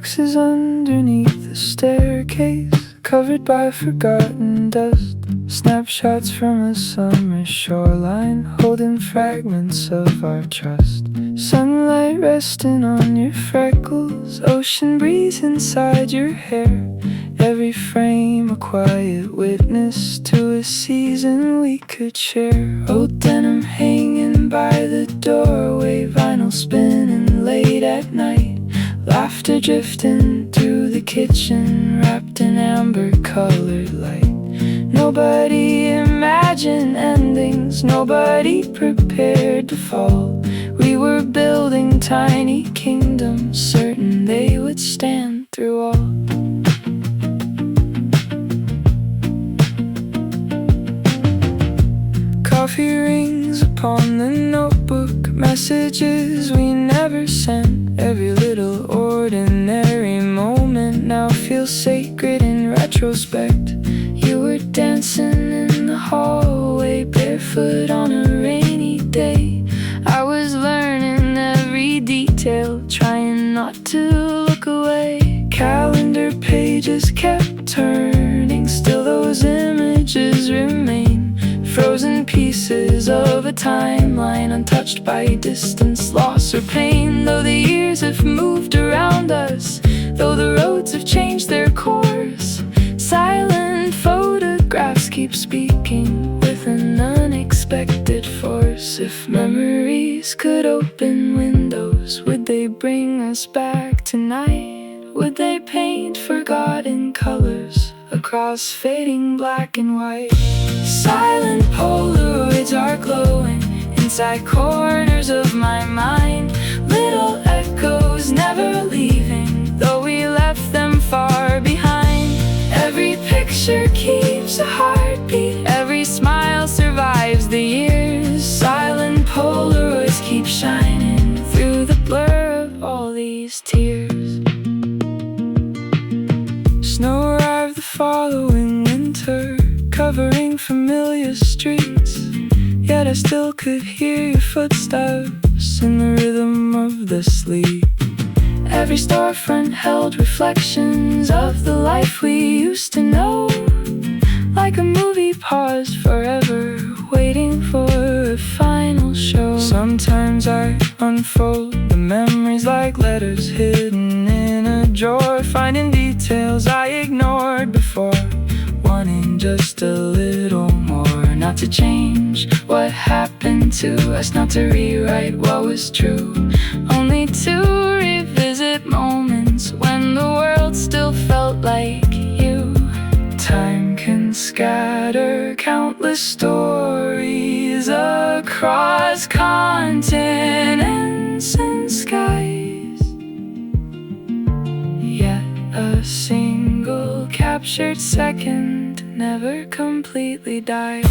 boxes underneath the staircase, covered by forgotten dust. Snapshots from a summer shoreline, holding fragments of our trust. Sunlight resting on your freckles, ocean breeze inside your hair. Every frame a quiet witness to a season we could share. Old denim hanging by the doorway, vinyl spinning late at night. Laughter drifting through the kitchen, wrapped in amber-colored light. Nobody imagined endings, nobody prepared to fall. We were building tiny kingdoms, certain they would stand through all. Coffee rings upon the notebook, messages we never sent. Every little ordinary moment now feels sacred in retrospect. You were dancing in the hallway, barefoot on a rainy day. I was learning every detail, trying not to look away. Calendar pages kept turning, still those images remain. Frozen pieces of a timeline, untouched by distance, loss or pain. Though the years have moved around us, though the roads have changed their course, silent photographs keep speaking with an unexpected force. If memories could open windows, would they bring us back tonight? Would they paint forgotten colors across fading black and white? Silent Polaroids are glowing inside corners of my mind. Little echoes never leaving, though we left them far behind. Every picture keeps a heartbeat, every smile survives the years. Silent Polaroids keep shining through the blur of all these tears. Snow arrived the following winter, covering familiar streets. Yet I still could hear your footsteps in the rhythm of the sleep. Every storefront held reflections of the life we used to know. Like a movie paused forever, waiting for a final show. Sometimes I unfold the memories like letters hidden in a drawer, finding details I ignored before, wanting just a little more. Not to change what happened to us, not to rewrite what was true, only to revisit moments when the world still felt like you. Time can scatter countless stories across continents and skies, yet a single captured second never completely died.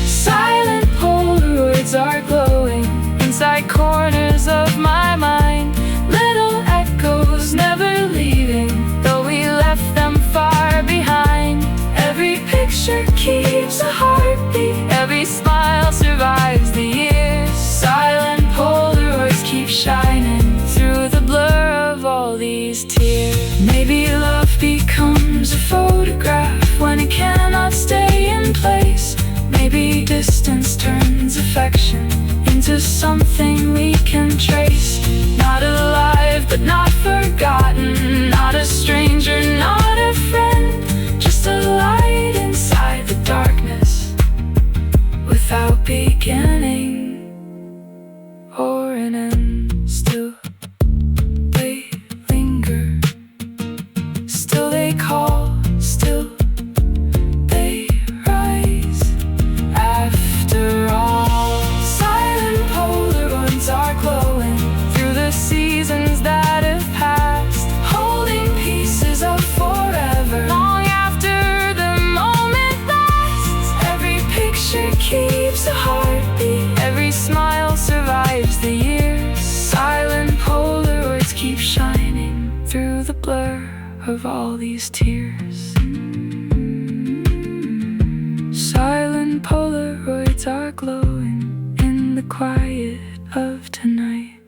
Silent Polaroids are glowing inside corners of my mind. Little echoes never leaving, though we left them far behind. Every picture keeps a heartbeat, every smile survives the years. Silent Polaroids keep shining through the blur of all these tears. Maybe love becomes a photograph when it cannot stay in place. Maybe distance turns affection into something we can trace. Not alive, but not forgotten, not a stranger, not a friend, just a light inside the darkness, without beginning or an end. Still they linger, still they call, still they rise. After all, silent Polaroids are glowing through the seasons that have passed, holding pieces of forever long after the moment lasts. Every picture keeps a heartbeat, every smile survives the years. Silent Polaroids keep shining through the blur of all these tears. Silent Polaroids are glowing in the quiet of tonight.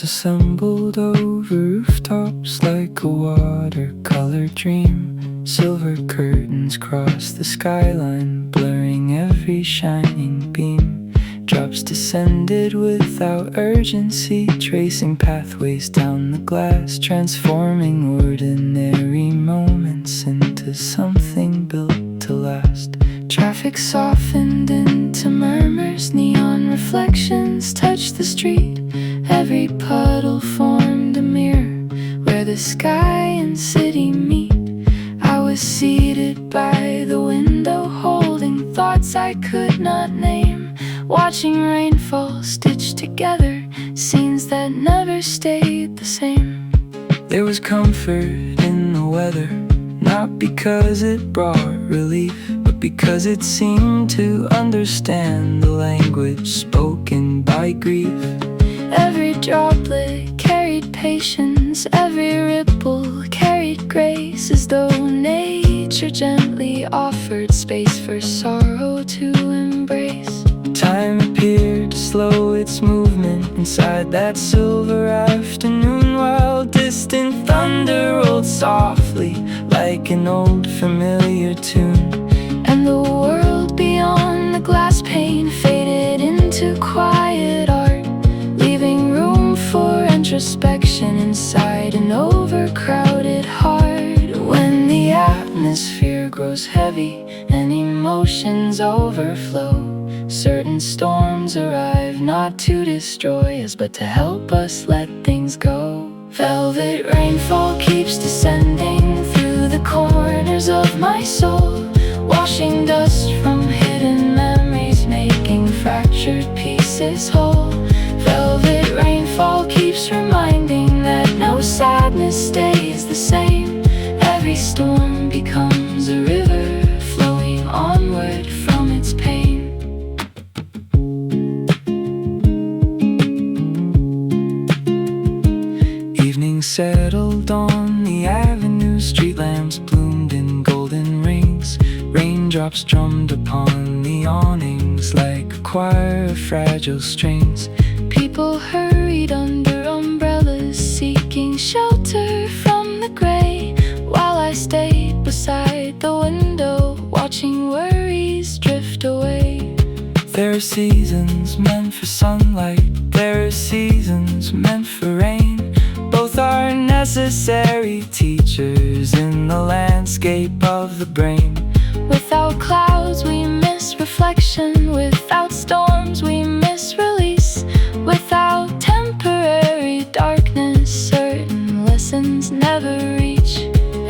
assembled over rooftops like a watercolor dream. Silver curtains cross the skyline, blurring every shining beam. Drops descended without urgency, tracing pathways down the glass, transforming ordinary moments into something built to last. Traffic softened into murmurs, neon reflections touched the street. Every puddle formed a mirror where the sky and city meet. I was seated by the window, holding thoughts I could not name, watching rainfall stitched together, scenes that never stayed the same. There was comfort in the weather, not because it brought relief, but because it seemed to understand the language spoken by grief. Every droplet carried patience, every ripple carried grace, as though nature gently offered space for sorrow to embrace. Time appeared to slow its movement inside that silver afternoon, while distant thunder rolled softly like an old familiar tune. And the world beyond the glass pane faded into quiet art, leaving room for introspection inside an overcrowded heart. When the atmosphere grows heavy and emotions overflow, certain storms arrive not to destroy us, but to help us let things go. Velvet rainfall keeps descending through the corners of my soul, washing dust from hidden memories, making fractured pieces whole. Velvet rainfall keeps reminding that no sadness stays the same. Every storm becomes a river, flowing onward from its pain. Evening settled on the avenue, street lamps bloomed in golden rings. Raindrops drummed upon the awnings like a choir of fragile strings. People hurried under umbrellas, seeking shelter from the gray, while I stayed beside the window, watching worries drift away. There are seasons meant for sunlight, there are seasons meant for rain. Both are necessary teachers in the landscape of the brain. Without clouds we miss reflection, without storms we miss release. Without temporary darkness, certain lessons never reach.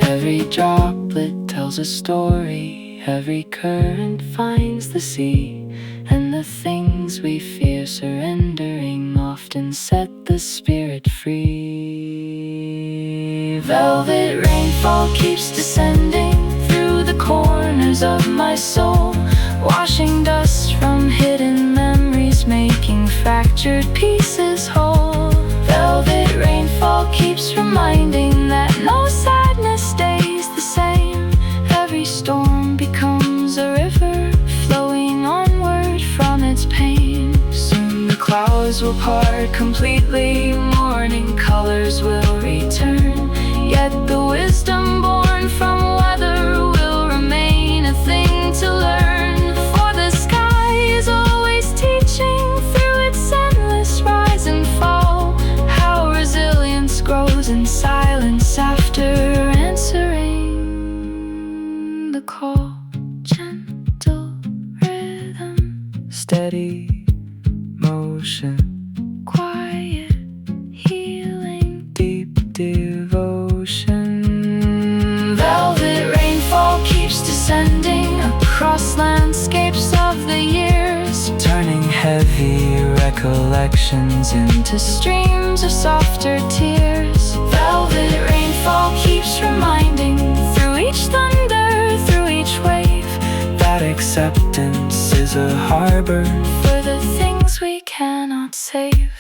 Every droplet tells a story, every current finds the sea. And the things we fear surrendering often set the spirit free. Velvet rainfall keeps descending through the corners of my soul, washing dust from hidden memories, making fractured pieces whole. Velvet rainfall keeps reminding that no sadness stays the same. Every storm becomes a river, flowing onward from its pain. Soon the clouds will part completely, morning colors will return. Yet the wisdom born from weather will remain a thing to learn. For the sky is always teaching through its endless rise and fall, how resilience grows in silence after answering the call. Gentle rhythm, steady motion, quiet healing, deep devotion. Velvet rainfall keeps descending across landscapes of the years, turning heavy recollections into streams of softer tears. Velvet rainfall keeps reminding through each thunder, through each wave, that acceptance is a harbor for the things we cannot save.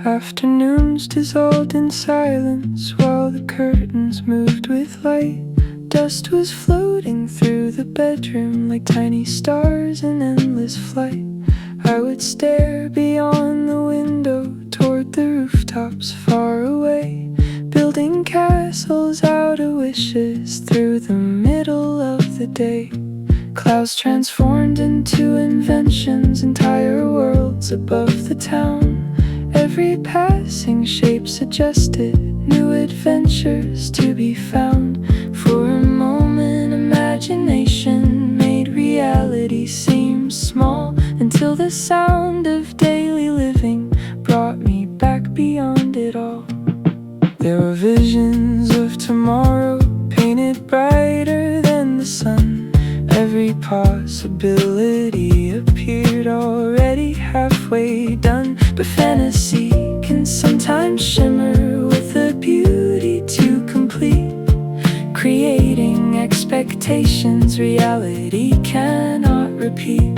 Afternoons dissolved in silence while the curtains moved with light. Dust was floating through the bedroom like tiny stars in endless flight. I would stare beyond the window toward the rooftops far away, building castles out of wishes through the middle of the day. Clouds transformed into inventions, entire worlds above the town. Every passing shape suggested new adventures to be found. For a moment, imagination made reality seem small, until the sound of daily living brought me back beyond it all. There were visions of tomorrow, painted brighter than the sun. Every possibility appeared already halfway done. But fantasy can sometimes shimmer with a beauty too complete, creating expectations reality cannot repeat.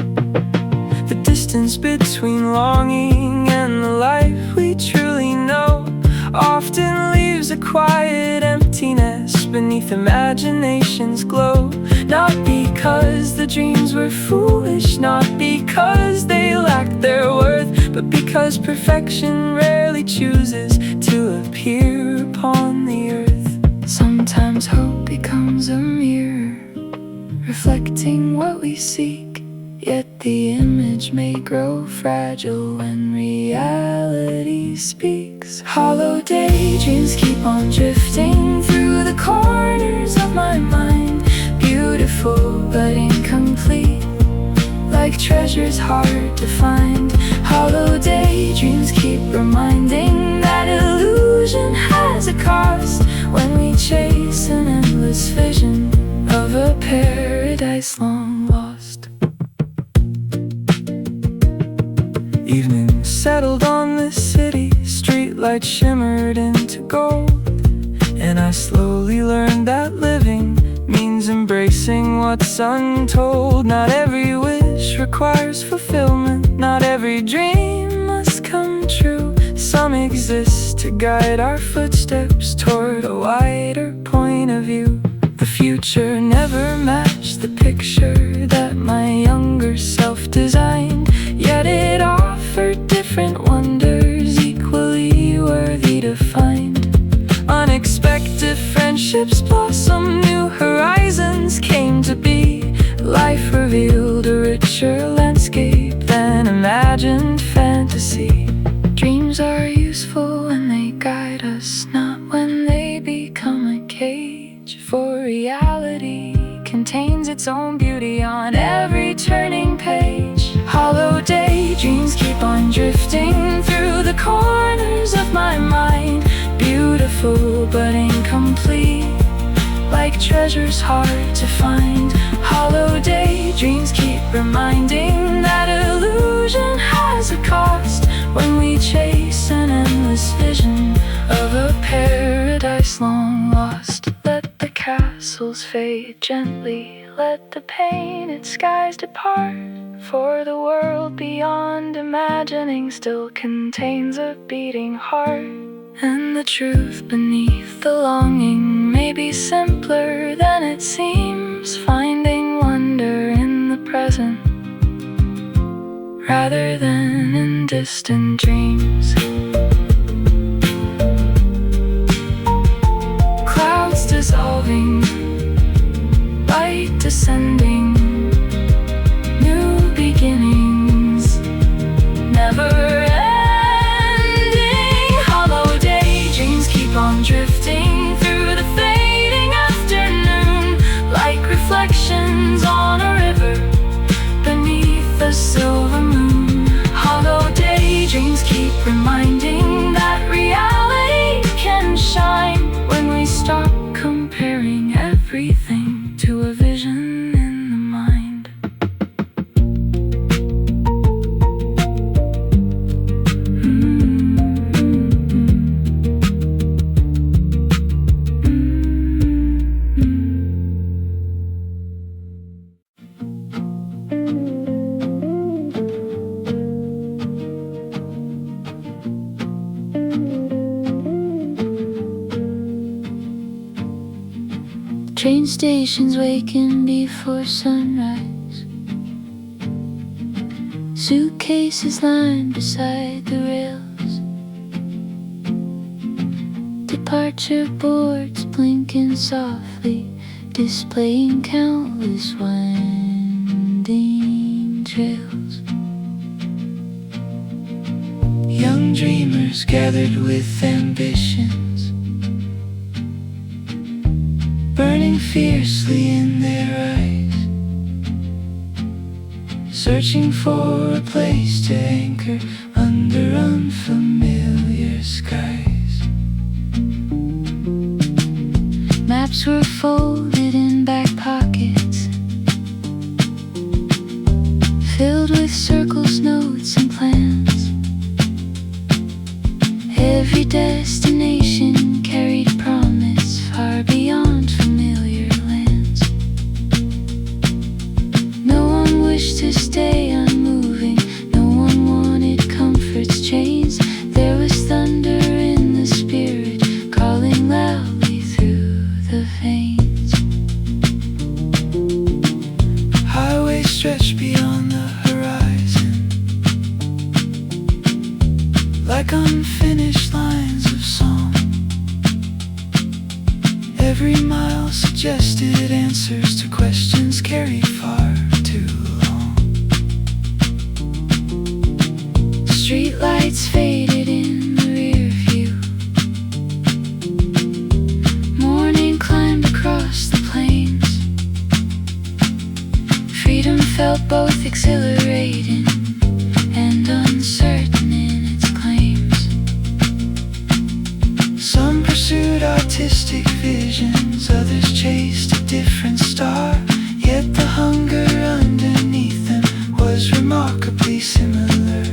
The distance between longing and the life we truly know often leaves a quiet emptiness beneath imagination's glow. Not because the dreams were foolish, not because they lacked their worth, but because perfection rarely chooses to appear upon the earth. Sometimes hope becomes a mirror, reflecting what we seek, yet the image may grow fragile when reality speaks. Hollow daydreams keep on drifting through the corners of my mind, beautiful but incomplete, like treasures hard to find. Hollow daydreams keep reminding that illusion has a cost, when we chase an endless vision of a paradise long lost. Evening settled on the city, streetlights shimmered into gold, and I slowly learned that living means embracing what's untold. Not every wish requires fulfillment, not every dream must come true. Some exist to guide our footsteps toward a wider point of view. The future never matched the picture that my younger self designed, yet it offered different wonders equally worthy to find. Unexpected friendships blossom, new horizons came to be. Life revealed a richer landscape than imagined fantasy. Dreams are useful when they guide us, not when they become a cage. For reality contains its own beauty on every turning page. Hollow daydreams keep on drifting through the corners of my mind, beautiful but incomplete, like treasures hard to find. Hollow daydreams keep reminding that illusion has a cost, when we chase an endless vision of a paradise long lost. Let the castles fade gently, let the painted skies depart, for the world beyond imagining still contains a beating heart. And the truth beneath the longing may be simpler than it seems, finding wonder in the present rather than in distant dreams. Clouds dissolving, light descending, new beginnings, never on drifting through the fading afternoon, like reflections on a river beneath the silver moon. Hollow daydreams keep reminding that reality can shine, when we stop comparing everything to a vision in the mind. Train stations waking before sunrise. Suitcases lined beside the rails. Departure boards blinking softly, displaying countless winding trails. Young dreamers gathered with ambitions, burning fiercely in their eyes, searching for a place to anchor under unfamiliar skies. Maps were folded in back pockets, filled with circles, notes, and plans. Every destination carried promise far beyond familiar lands. No one wished to stay unmoving, no one wanted comfort's chains. There was thunder in the spirit, calling loudly through the veins. Highways stretched beyond the horizon, like unfinished lines of song. Every mile suggested answers to questions carried far too long. Streetlights faded in the rear view. Morning climbed across the plains. Freedom felt both exhilarating and uncertain in its claims. Some pursued artistic visions, others chased a different star. Yet the hunger underneath them was remarkably similar.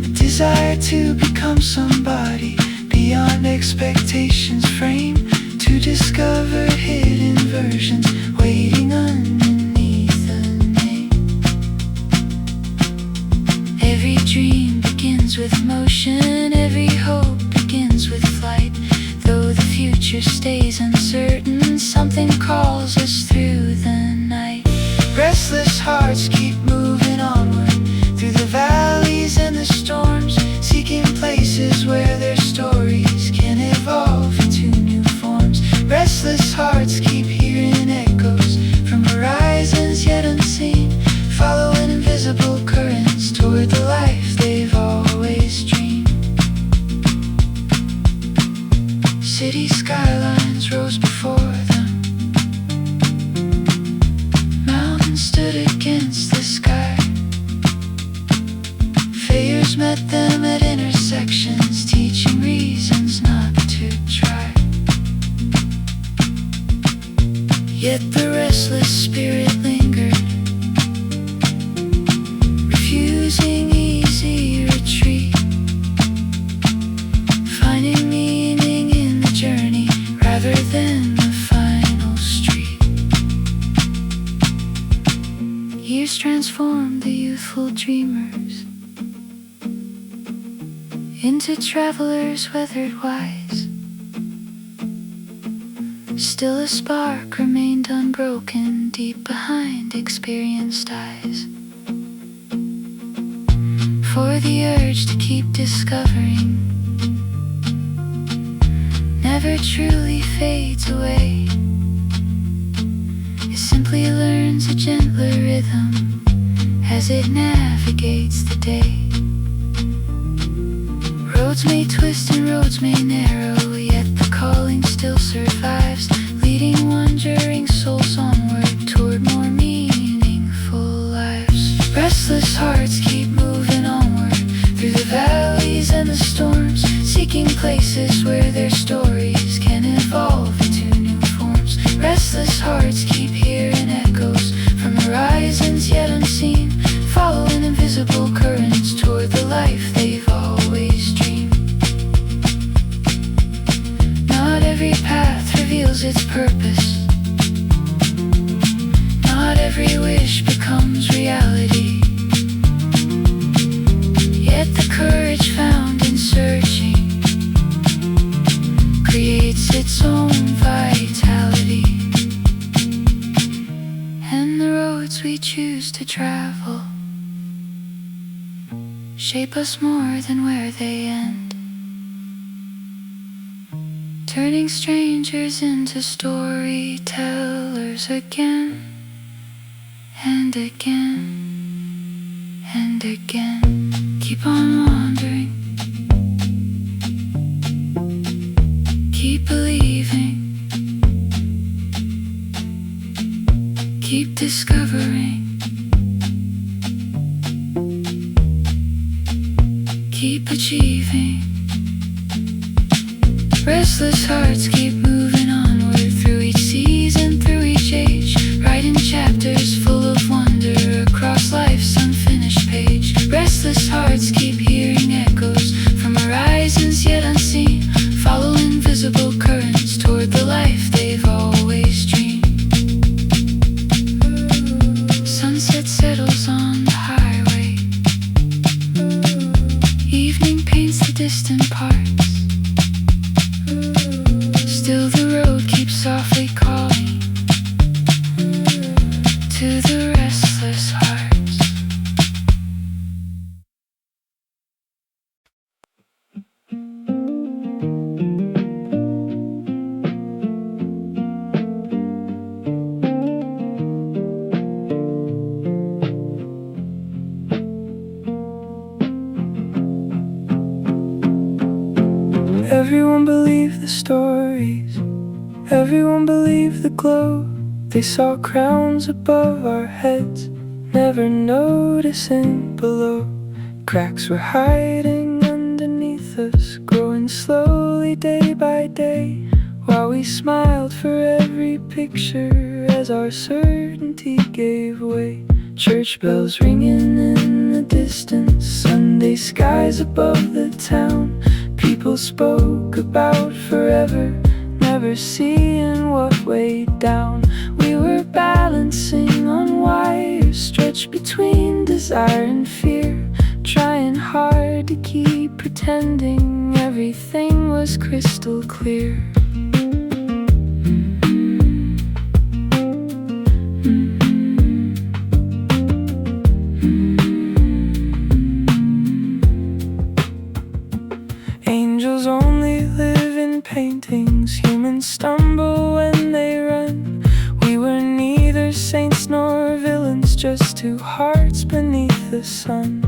A desire to become somebody beyond expectations frame, to discover hidden versions waiting underneath the name. Every dream begins with motion, every hope begins with flight. Though the future stays uncertain, something calls us through the night. Restless hearts keep moving onward, through the valleys and the storms, seeking places where their stories can evolve into new forms. Restless hearts keep hearing echoes from horizons yet unseen, following invisible currents toward the life they've always dreamed. City skylines rose before them, mountains stood against the sky. Figures met them at intersections, teaching reasons not to try. Yet the restless spirit lingered, refusing easy retreat, finding meaning in the journey rather than the final street. Years transformed the youthful dreamers into travelers weathered wise. Still a spark remained unbroken deep behind experienced eyes. For the urge to keep discovering never truly fades away. It simply learns a gentler rhythm as it navigates the day. Roads may twist and roads may narrow, yet the calling still survives, leading wandering souls onward toward more meaningful lives. Restless hearts keep moving onward, through the valleys and the storms, seeking places where their stories can evolve into new forms. Restless hearts keep hearing echoes from horizons yet unseen, following invisible currents toward the life they've always dreamed. Not every path reveals its purpose, not every wish becomes reality. Yet the courage found in searching creates its own vitality. to travel, shape us more than where they end, turning strangers into storytellers again and again and again. Keep on wandering, keep believing, keep discovering, keep achieving. Restless hearts keep moving onward through each season, through each age, writing chapters full of wonder across life's unfinished page. Restless hearts keep hearing echoes from horizons yet unseen, follow invisible currents toward the life they've always dreamed. Sunset settles on the highway, evening paints the distant parts. Still the road keeps softly calling to the restless hearts. Everyone believed the stories, everyone believed the glow. They saw crowns above our heads, never noticing below. Cracks were hiding underneath us, growing slowly day by day, while we smiled for every picture as our certainty gave way. Church bells ringing in the distance, Sunday skies above the town. People spoke about forever, never seeing what weighed down. We were balancing on wires, stretched between desire and fear, trying hard to keep pretending everything was crystal clear. Angels only live in paintings, humans stumble when they run. We were neither saints nor villains, just two hearts beneath the sun.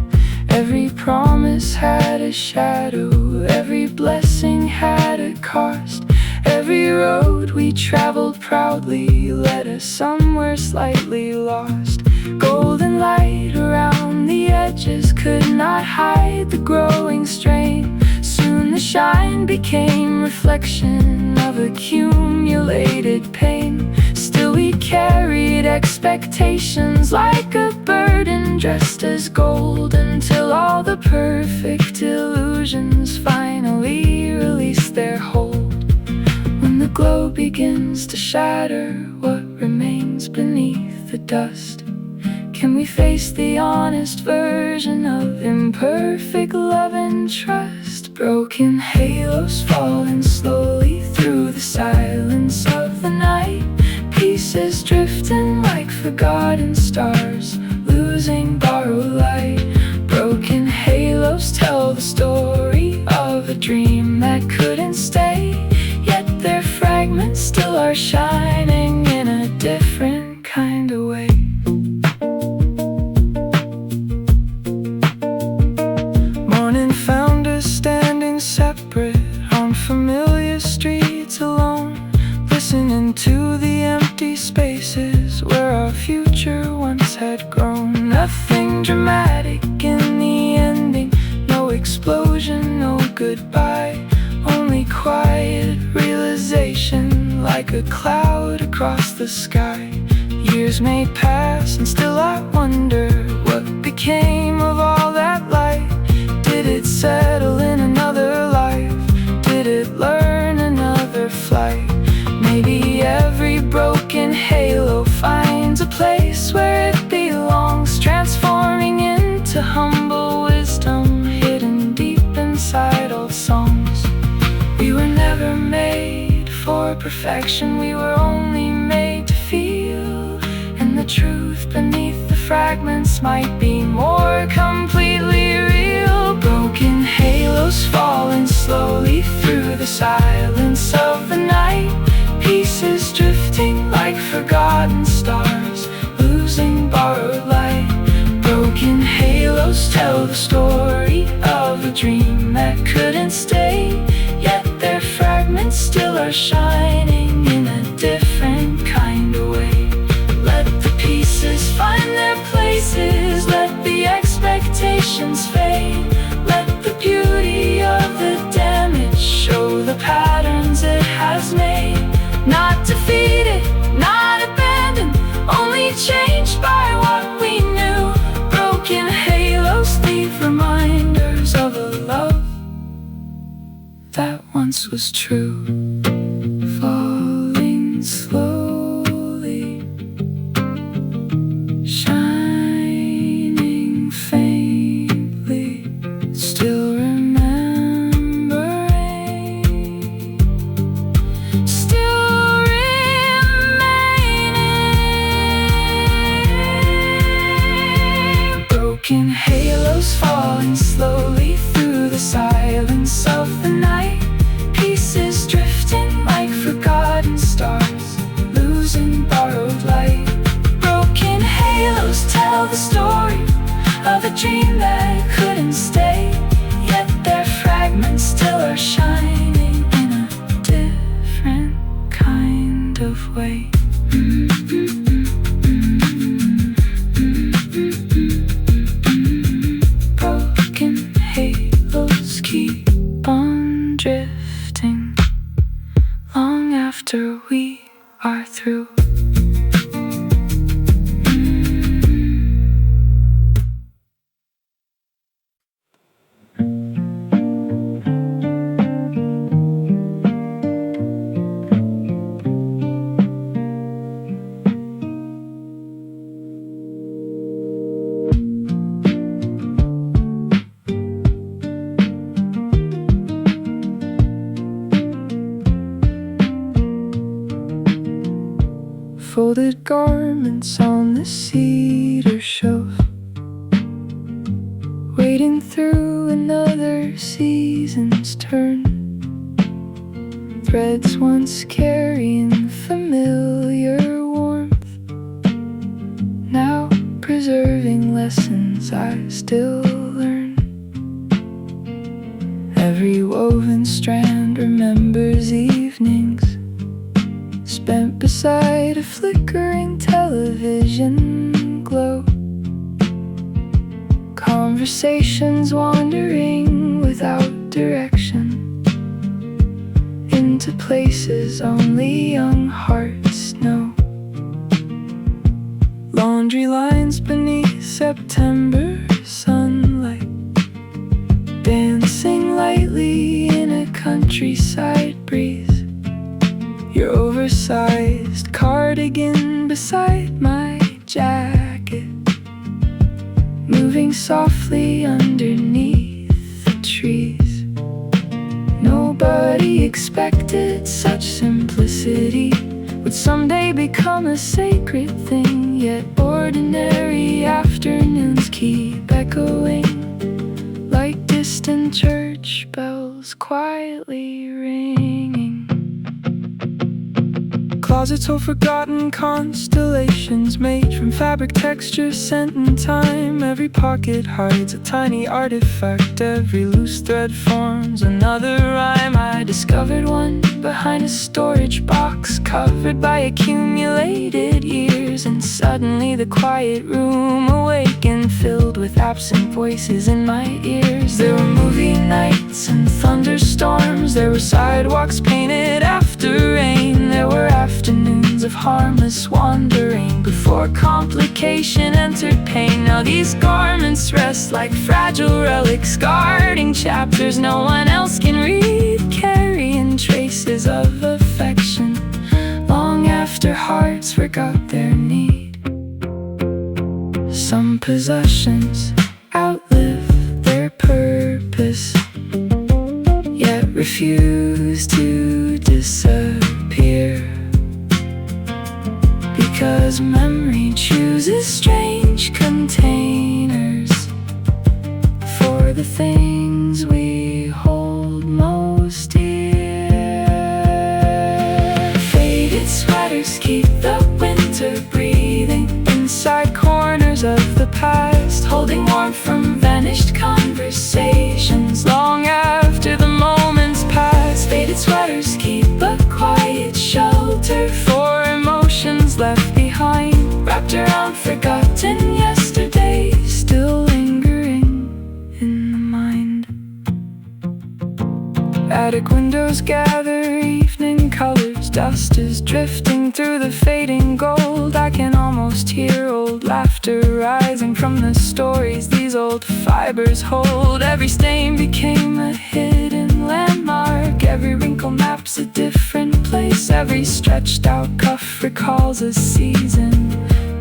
Every promise had a shadow, every blessing had a cost. Every road we traveled proudly led us somewhere slightly lost. Golden light around the edges could not hide the growing strain. Soon the shine became reflection of accumulated pain. Still we carried expectations like a burden dressed as gold, until all the perfect illusions finally release their hold. When the glow begins to shatter what remains beneath the dust, can we face the honest version of imperfect love and trust? Broken halos falling slowly through the silence of the night, pieces drifting like forgotten stars, losing borrowed light. Broken halos tell the story of a dream that couldn't stay, yet their fragments still are shining in a different kind of way. Morning found us standing separate on familiar streets alone, listening to the empty spaces where our future once had grown. Nothing dramatic in the ending, no explosion, no goodbye, only quiet realization like a cloud across the sky. Years may pass and still I wonder what became of all that light. Did it settle in another life? Did it learn another flight? Maybe every broken halo finds a place where it belongs, transforming into humble wisdom hidden deep inside old songs. We were never made for perfection, we were only made to feel, and the truth beneath the fragments might be more completely real. Broken halos falling slowly through the silence of the night. Pieces drifting like forgotten stars, losing borrowed light. Broken halos tell the story of a dream that couldn't stay, yet their fragments still are shining in a different kind of way. Let the pieces find their places, let the expectations fade. Let the beauty of the damage show the patterns it has made. Not defeated, not abandoned, only changed by what we knew. Broken halos leave reminders of a love that once was true. Falling slowly, shining faintly, still remembering, still remaining. Broken halos falling slowly through the silence of the night. Pieces drifting like forgotten stars, losing borrowed light. Broken halos tell the story of a dream that couldn't stay, yet their fragments still are shining in a different kind of way. Broken halos keep on drifting long after we are through. Folded garments on the cedar shelf, waiting through another season's turn. Threads once carrying familiar warmth, now preserving lessons I still learn. Every woven strand remembers evenings spent beside a flickering television glow. Conversations wandering without direction, into places only young hearts know. Laundry lines beneath September sunlight, dancing lightly in a countryside breeze. Your oversized cardigan beside my jacket, moving softly underneath the trees. Nobody expected such simplicity would someday become a sacred thing, yet ordinary afternoons keep echoing like distant church bells quietly ringing. Closets hold forgotten constellations made from fabric textures sent in time. Every pocket hides a tiny artifact, every loose thread forms another rhyme. I discovered one behind a storage box covered by accumulated years, and suddenly the quiet room awakened, filled with absent voices in my ears. There were movie nights and thunderstorms, there were sidewalks painted after rain, there were afternoons of harmless wandering before complication entered pain. Now these garments rest like fragile relics, guarding chapters no one else can read, carrying traces of affection long after hearts forgot their need. Some possessions outlive their purpose, yet refuse to disappear, because memory chooses strange the things we hold most dear. Faded sweaters keep the winter breathing inside corners of the past, holding warmth from vanished conversations long after the moments pass. Faded sweaters keep a quiet shelter for emotions left behind, wrapped around forgotten yesterdays, still lingering in the mind. Attic windows gather evening colors, dust is drifting through the fading gold. I can almost hear old laughter rising from the stories these old fibers hold. Every stain became a hidden landmark, every wrinkle maps a different place, every stretched out cuff recalls a season,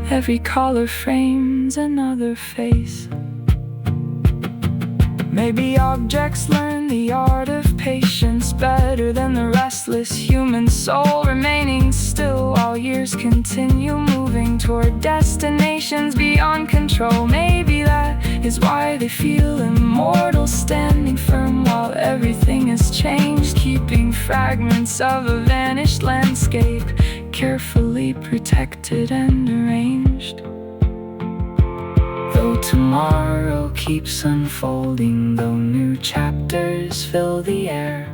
every collar frames another face. Maybe objects learn the art of patience better than the restless human soul, remaining still while years continue moving toward destinations beyond control. Maybe that is why they feel immortal, standing firm while everything has changed, keeping fragments of a vanished landscape carefully protected and arranged. Though tomorrow keeps unfolding, though new chapters fill the air,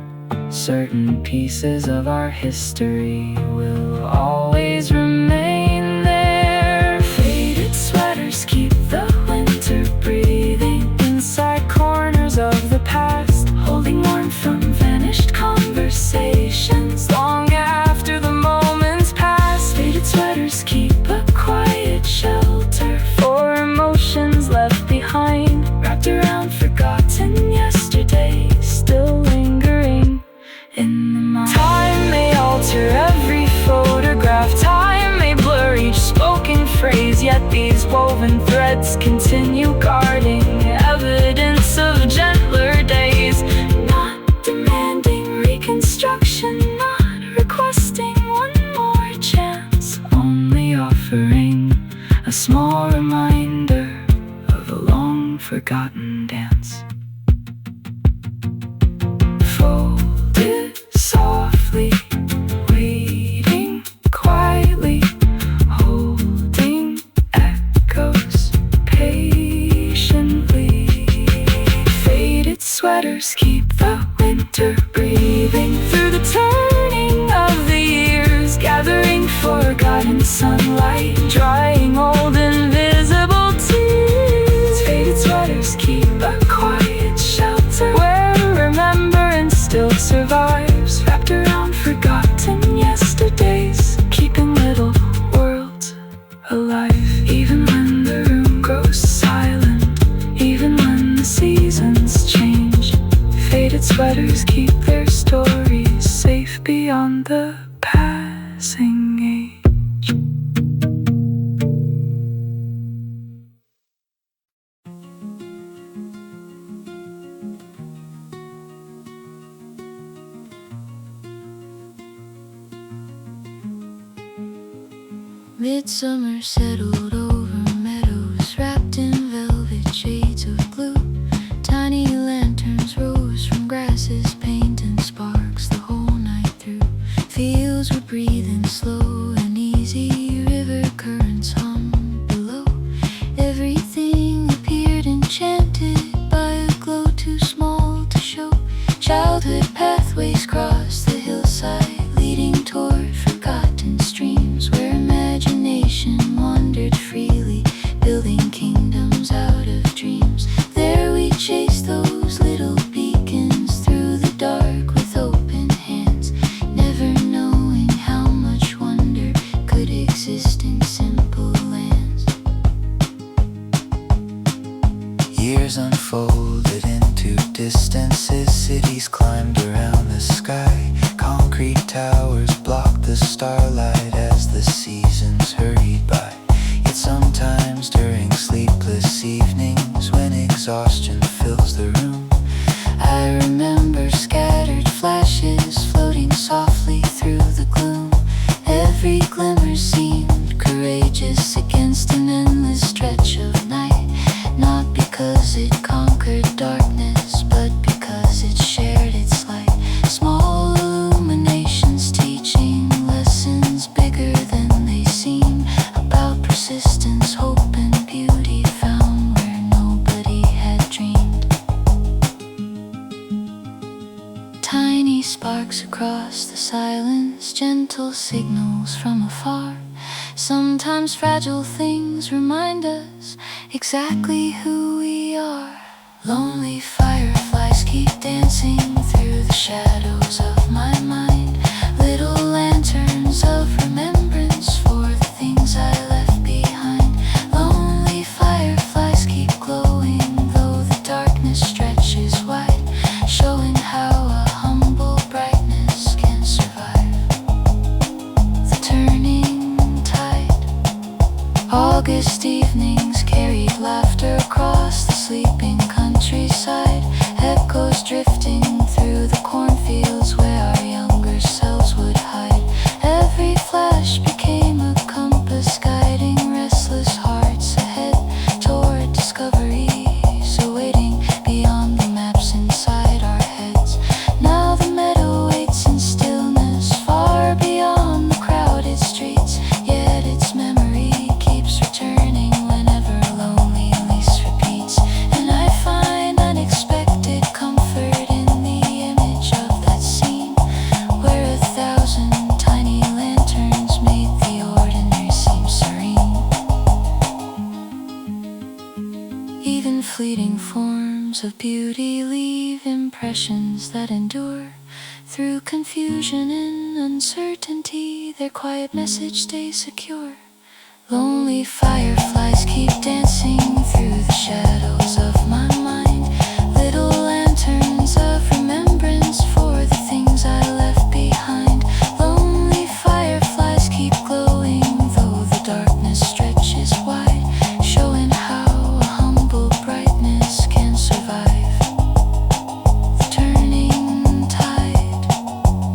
certain pieces of our history will always remain there. Faded sweaters keep the winter breathing inside corners of the past, holding warmth from vanished conversations long after the moments pass. Faded sweaters keep a quiet shelter for emotions left behind, wrapped around forgotten yesterdays, still lingering in the mind. Time may alter every photograph, time may blur each spoken phrase, yet these woven threads continue guarding evidence of gentler days. Not demanding reconstruction, not requesting one more chance, only offering a small reminder of a long-forgotten dance. Folded softly, waiting quietly, holding echoes patiently. Faded sweaters keep the winter breathing through the turning of the years, gathering forgotten sunlight, drying old invisible tears. Faded sweaters keep a quiet shelter where remembrance still survives, wrapped around forgotten yesterdays, keeping little worlds alive. Even when the room grows silent, even when the seasons change, faded sweaters keep their stories safe beyond the passing age. Midsummer settled over meadows wrapped in velvet shades of blue. Tiny lanterns rose from grasses, painting sparks the whole night through. Fields would breathe in slow and easy, river currents hummed below. Everything appeared enchanted by a glow too small to show. Childhood pathways crossed the hillside, leading toward forgotten streams where imagination wandered freely, building kingdoms out of dreams. There we chased those little beacons through the dark with open hands, never knowing how much wonder could exist in simple lands. Years unfolded into distances, cities climbed around the sky. Concrete towers blocked the starlight as the seasons hurried by. Yet sometimes during sleepless evenings, when exhaustion fills the room, I remember scattered flashes floating softly through the gloom. Every glimmer seemed courageous against an endless stretch of night, not because it conquered darkness, sparks across the silence, gentle signals from afar. Sometimes fragile things remind us exactly who we are. Lonely fireflies keep dancing through the shadows of my mind. Little lanterns of remembrance for the things I left behind. Lonely fireflies keep glowing though the darkness stretches wide, showing how a humble brightness can survive the turning tide. August evenings carried laughter across the sleeping countryside, echoes drifting through the cornfields where our younger selves would hide. Every flash became a compass guiding restless hearts ahead toward discoveries awaiting beyond the maps inside our heads. Now the meadow waits in stillness far beyond the crowded streets, yet its memory keeps returning whenever loneliness repeats. And I find unexpected comfort in the image of that scene where 1,000 tiny lanterns made the ordinary seem serene. Even fleeting forms of beauty leave impressions that endure. Through confusion and uncertainty, their quiet message stays secure. Lonely fireflies keep dancing through the shadows of my mind. Little lanterns of remembrance for the things I left behind. Lonely fireflies keep glowing though the darkness stretches wide, showing how a humble brightness can survive the turning tide.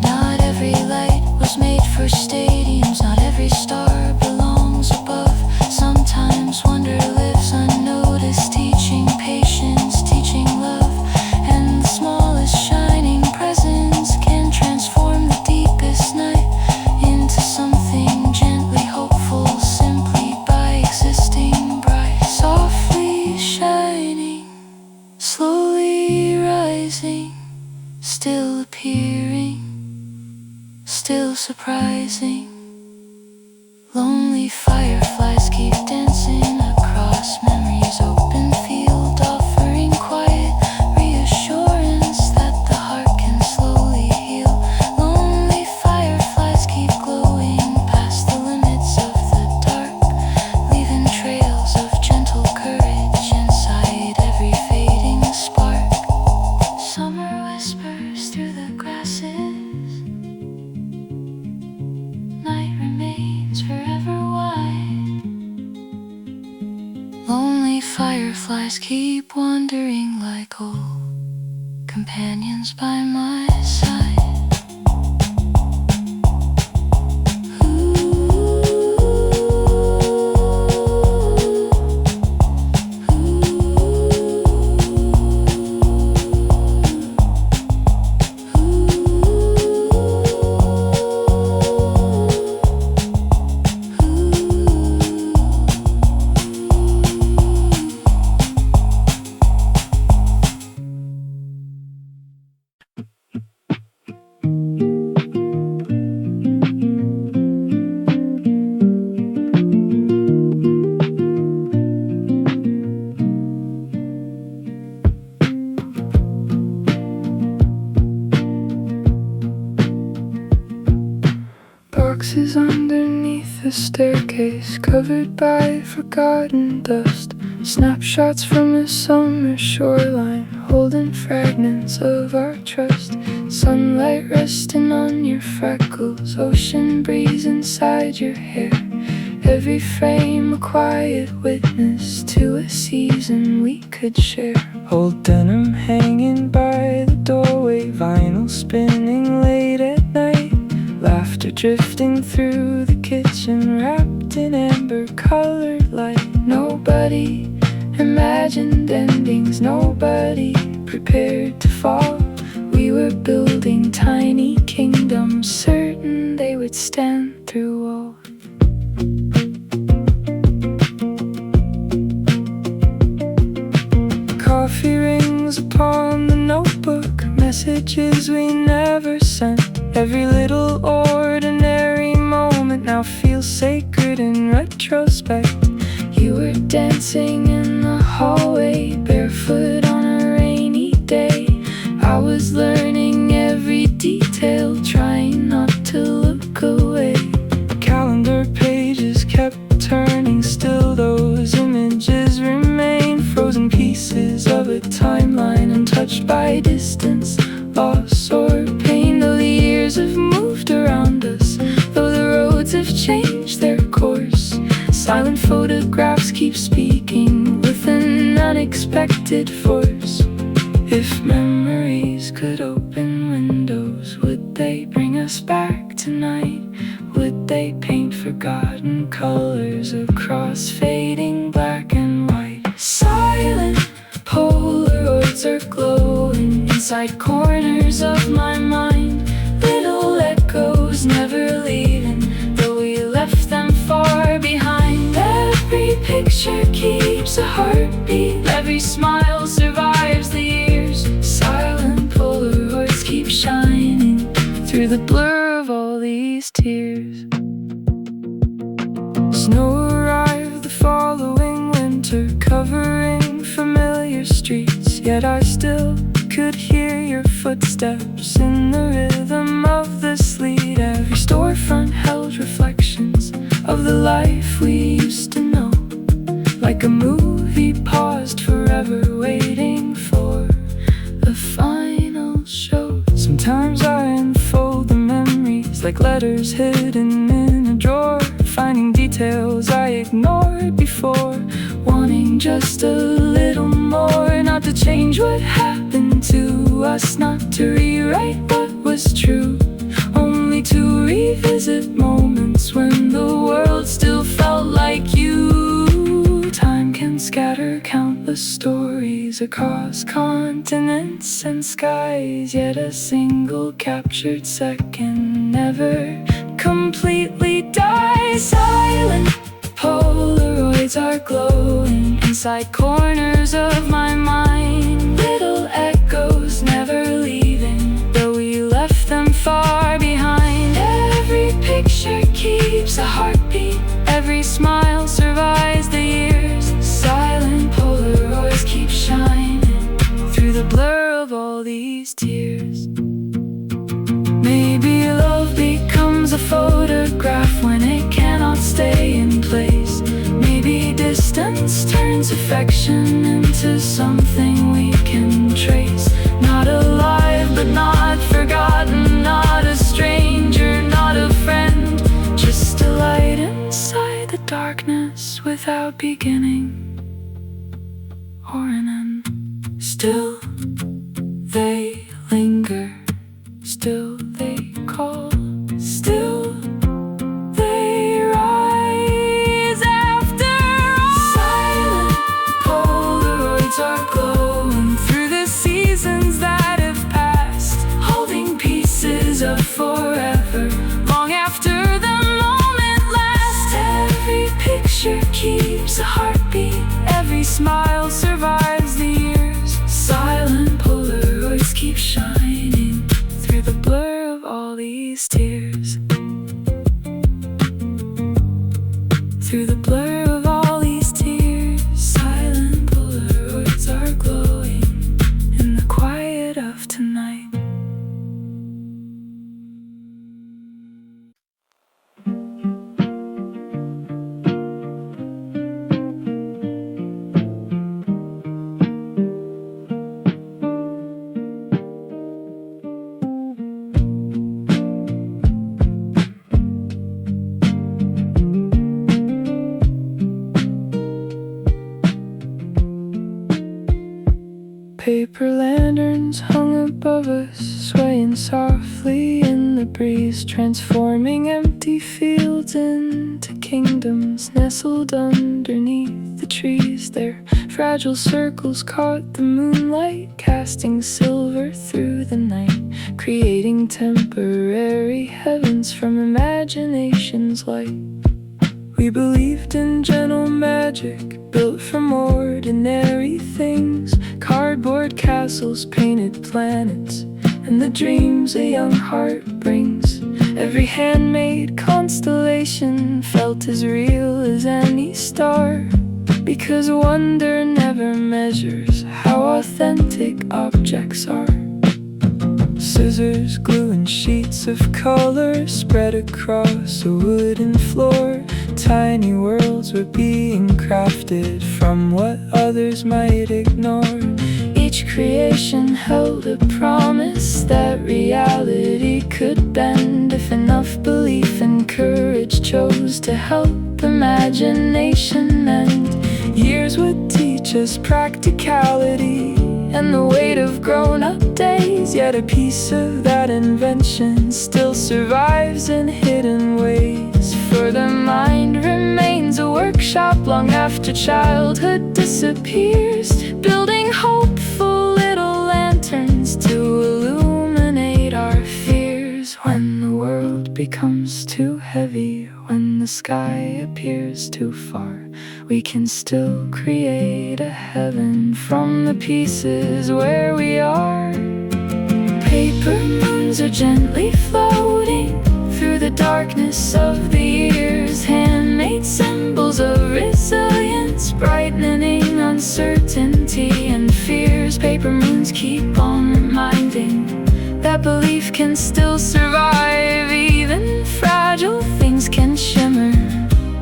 Not every light was made for stadiums, not every star belongs above. Sometimes wonder lives unnoticed, teaching patience, teaching love. And the smallest shining presence can transform the deepest night into something gently hopeful, simply by existing bright. Softly shining, slowly rising, still appearing, still surprising. Lonely fireflies keep dancing across memory's open field, offering quiet reassurance that the heart can slowly heal. Lonely fireflies keep glowing past the limits of the dark, leaving trails of gentle courage inside every fading spark. Summer whispers through the grasses, night remains forever wide. Lonely fireflies keep wandering like old companions by my side. Boxes underneath the staircase, covered by forgotten dust. Snapshots from a summer shoreline, holding fragments of our trust. Sunlight resting on your freckles, ocean breeze inside your hair. Every frame a quiet witness to a season we could share. Old denim hanging by the doorway, vinyl spinning late at night. Laughter drifting through the kitchen, wrapped in amber-colored light. Nobody imagined endings, nobody prepared to fall. We were building tiny kingdoms, certain they would stand through all. Coffee rings upon the notebook, messages we never sent. 100%. Every little ordinary moment now feels sacred in retrospect. You were dancing in the hallway, barefoot on a rainy day. I was learning every detail, trying not to look away. Calendar pages kept turning, still those images remain. Frozen pieces of a timeline, untouched by distance, loss or pain. Though the years have moved around us, though the roads have changed their course, silent photographs keep speaking with an unexpected force. If memories could open windows, would they bring us back tonight? Would they paint forgotten colors across fading black and white? Silent Polaroids are glowing inside corners of my mind. Little echoes never leaving, though we left them far behind. Every picture keeps a heartbeat, every smile survives the years. Silent Polaroids keep shining through the blur of all these tears. Snow arrived the following winter, covering familiar streets, yet I still could hear your footsteps in the rhythm of the sleet. Every storefront held reflections of the life we used to know, like a movie paused forever, waiting for the final show. Sometimes I unfold the memories like letters hidden in a drawer, finding details I ignored before, wanting just a little more. Not to change what happened to us, not to rewrite what was true, only to revisit moments when the world still felt like you. Time can scatter countless stories across continents and skies, yet a single captured second never completely dies. Silent Polaroids are glowing inside corners of my mind. Little echoes never leaving, though we left them far behind. Every picture keeps a heartbeat, every smile survives the years. Silent Polaroids keep shining through the blur of all these tears. Maybe love becomes a photograph when it cannot stay in place. Maybe distance turns affection into something we can trace. Not alive but not forgotten, not a stranger, not a friend, just a light inside the darkness without beginning or an end. Still they linger, still they call, still they rise after all. Silent Polaroids are glowing through the seasons that have passed, holding pieces of forever long after the moment lasts. Every picture keeps a heartbeat, every smile survives the years. Silent Polaroids keep shining through the blur of all these tears. Through the blur of all these tears, silent Polaroids are glowing in the quiet of tonight. Paper lanterns hung above us, swaying softly in the breeze, transforming empty fields into kingdoms nestled underneath the trees. Their fragile circles caught the moonlight, casting silver through the night, creating temporary heavens from imagination's light. We believed in gentle magic, built from ordinary things, cardboard castles, painted planets, and the dreams a young heart brings. Every handmade constellation felt as real as any star, because wonder never measures how authentic objects are. Scissors, glue, and sheets of color spread across a wooden floor. Tiny worlds were being crafted from what others might ignore. Each creation held a promise that reality could bend if enough belief and courage chose to help imagination mend. Years would teach us practicality and the weight of grown-up days, yet a piece of that invention still survives in hidden ways. For the mind remains a workshop long after childhood disappears, building hopeful little lanterns to illuminate our fears. When the world becomes too heavy, when the sky appears too far, we can still create a heaven from the pieces where we are. Paper moons are gently floating through the darkness of the years, handmade symbols of resilience, brightening uncertainty and fears. Paper moons keep on reminding that belief can still survive. Even fragile things can shimmer,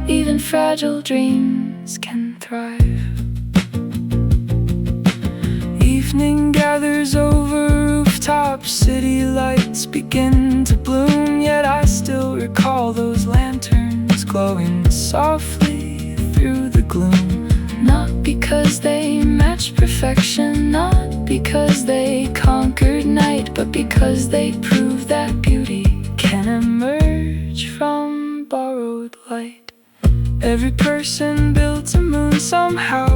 even fragile dreams can thrive. Evening gathers over rooftops, city lights begin to bloom, yet I still recall those lanterns glowing softly through the gloom. Not because they matched perfection, not because they conquered night, but because they proved that beauty can emerge from borrowed light. Every person builds a moon somehow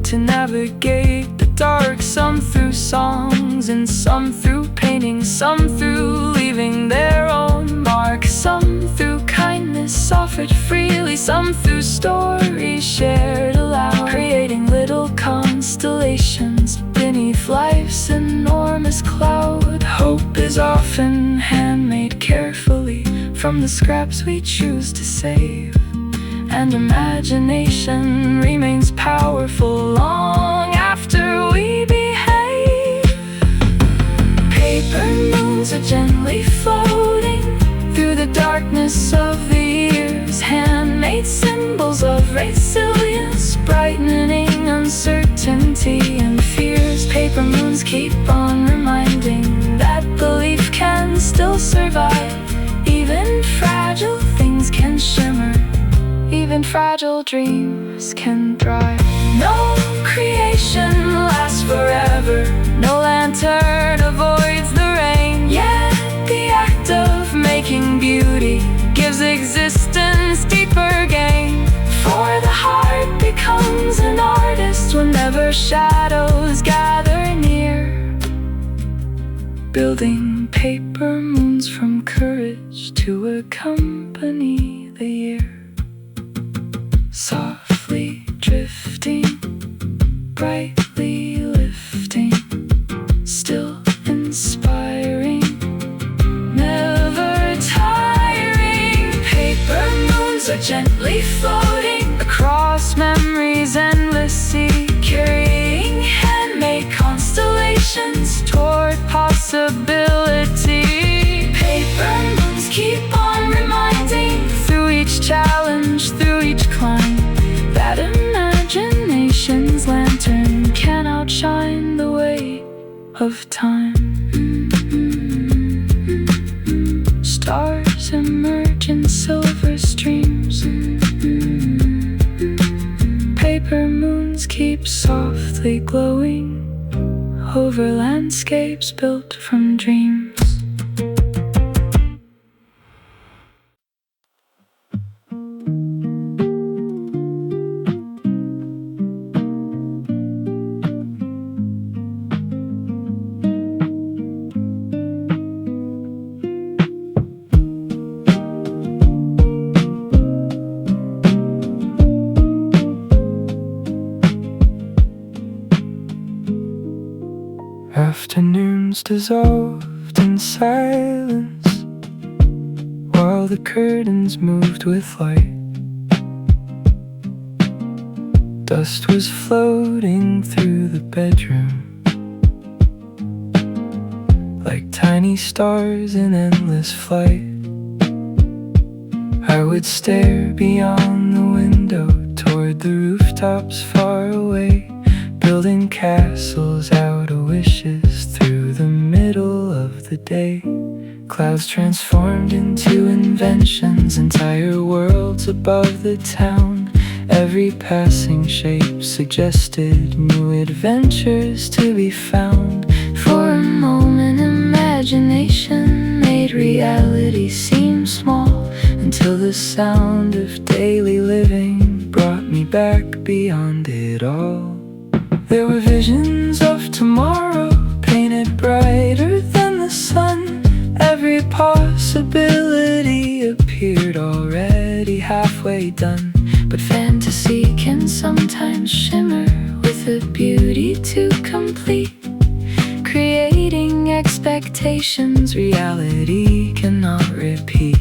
to navigate the dark, some through songs and some through painting, some through leaving their own mark, some through kindness offered freely, some through stories shared aloud, creating little constellations beneath life's enormous cloud. Hope is often handmade carefully from the scraps we choose to save, and imagination remains powerful long after we behave. Paper moons are gently floating through the darkness of the years, handmade symbols of resilience, brightening uncertainty and fears. Paper moons keep on reminding that belief can still survive. Even fragile things can shimmer, even fragile dreams can thrive. No creation lasts forever, no lantern avoids the rain, yet the act of making beauty gives existence deeper gain. For the heart becomes an artist whenever shadows gather near, building paper moons from courage to accompany the year. Softly drifting, brightly lifting, still inspiring, never tiring. Paper moons are gently floating across memories' endless sea, carrying handmade constellations toward possibility. Paper moons keep on reminding through each challenge, through each climb, that imagination's lantern can outshine the way of time. Stars emerge in silver streams. Paper moons keep softly glowing over landscapes built from dreams. Afternoons dissolved in in silence while the curtains moved with light. Dust was floating through the bedroom like tiny stars in endless flight. I would stare beyond the window toward the rooftops far away, building castles out of wishes through the middle of the day. Clouds transformed into inventions, entire worlds above the town. Every passing shape suggested new adventures to be found. For a moment, imagination made reality seem small, until the sound of daily living brought me back beyond it all. There were visions of tomorrow, painted brighter than the sun. Every possibility appeared already halfway done. But fantasy can sometimes shimmer with a beauty too complete, creating expectations reality cannot repeat.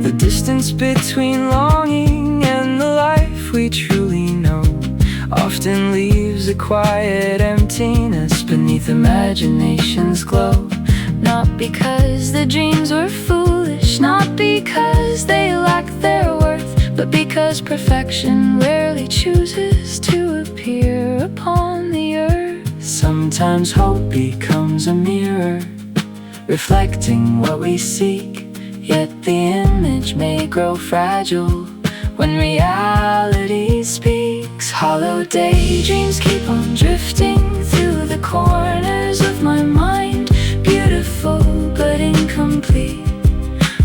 The distance between longing and the life we truly know often leaves a quiet emptiness beneath imagination's glow. Not because the dreams were foolish, not because they lacked their worth, but because perfection rarely chooses to appear upon the earth. Sometimes hope becomes a mirror, reflecting what we seek, yet the image may grow fragile when reality speaks. Hollow daydreams keep on drifting through the corners of my mind, beautiful but incomplete,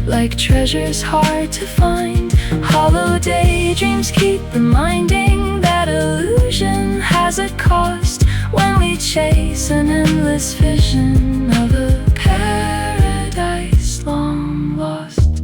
like treasures hard to find. Hollow daydreams keep reminding that illusion has a cost when we chase an endless vision of a paradise long lost.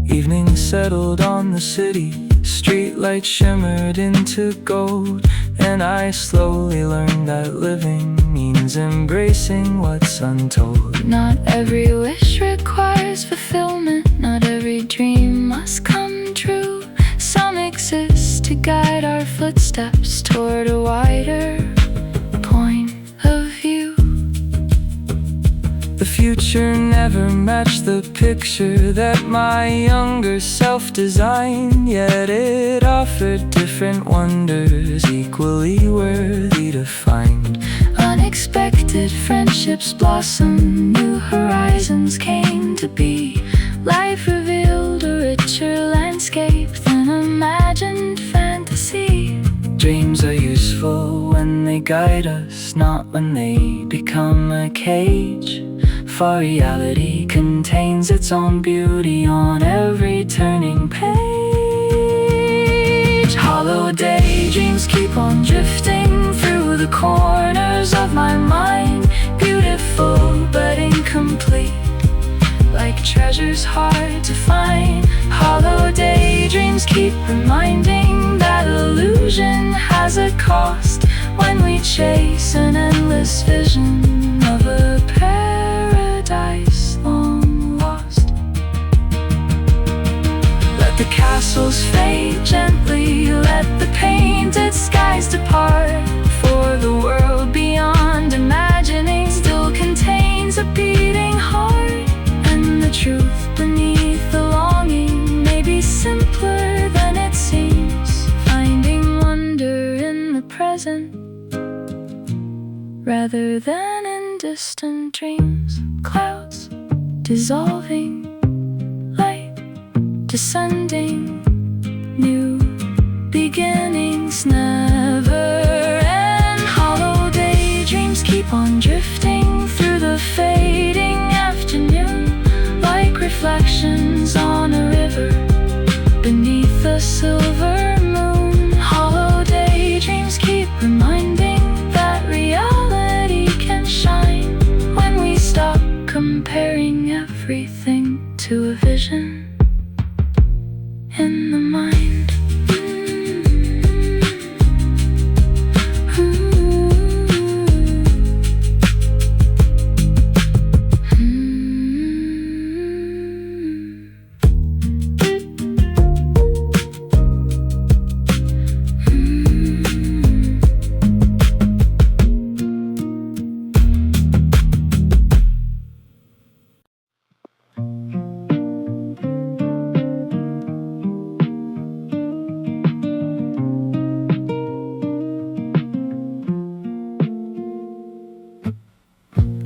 Evening settled on the city, streetlights shimmered into gold, and I slowly learned that living means embracing what's untold. Not every wish requires fulfillment, not every dream must come true. Some exist to guide our footsteps toward a wider point of view. The future never matched the picture that my younger self designed, yet it offered different wonders equally worthy to find. Unexpected friendships blossomed, new horizons came to be. Life revealed a richer landscape than imagined fantasy. Dreams are useful when they guide us, not when they become a cage. For reality contains its own beauty on every turning page. Hollow daydreams keep on drifting through the corners of my mind, beautiful but incomplete, like treasures hard to find. Hollow daydreams keep reminding that illusion has a cost when we chase an endless vision of a paradise long lost. Let the castles fade gently, let the painted skies depart, for the world beyond imagining still contains a beating heart. And the truth beneath the longing may be simpler than it seems, finding wonder in the present rather than in distant dreams. Clouds dissolving, light descending, new beginnings never end. Hollow daydreams keep on drifting through the fading afternoon, like reflections on a river beneath the silver moon. Hollow daydreams keep reminding that reality can shine when we stop comparing everything to a vision in the mind.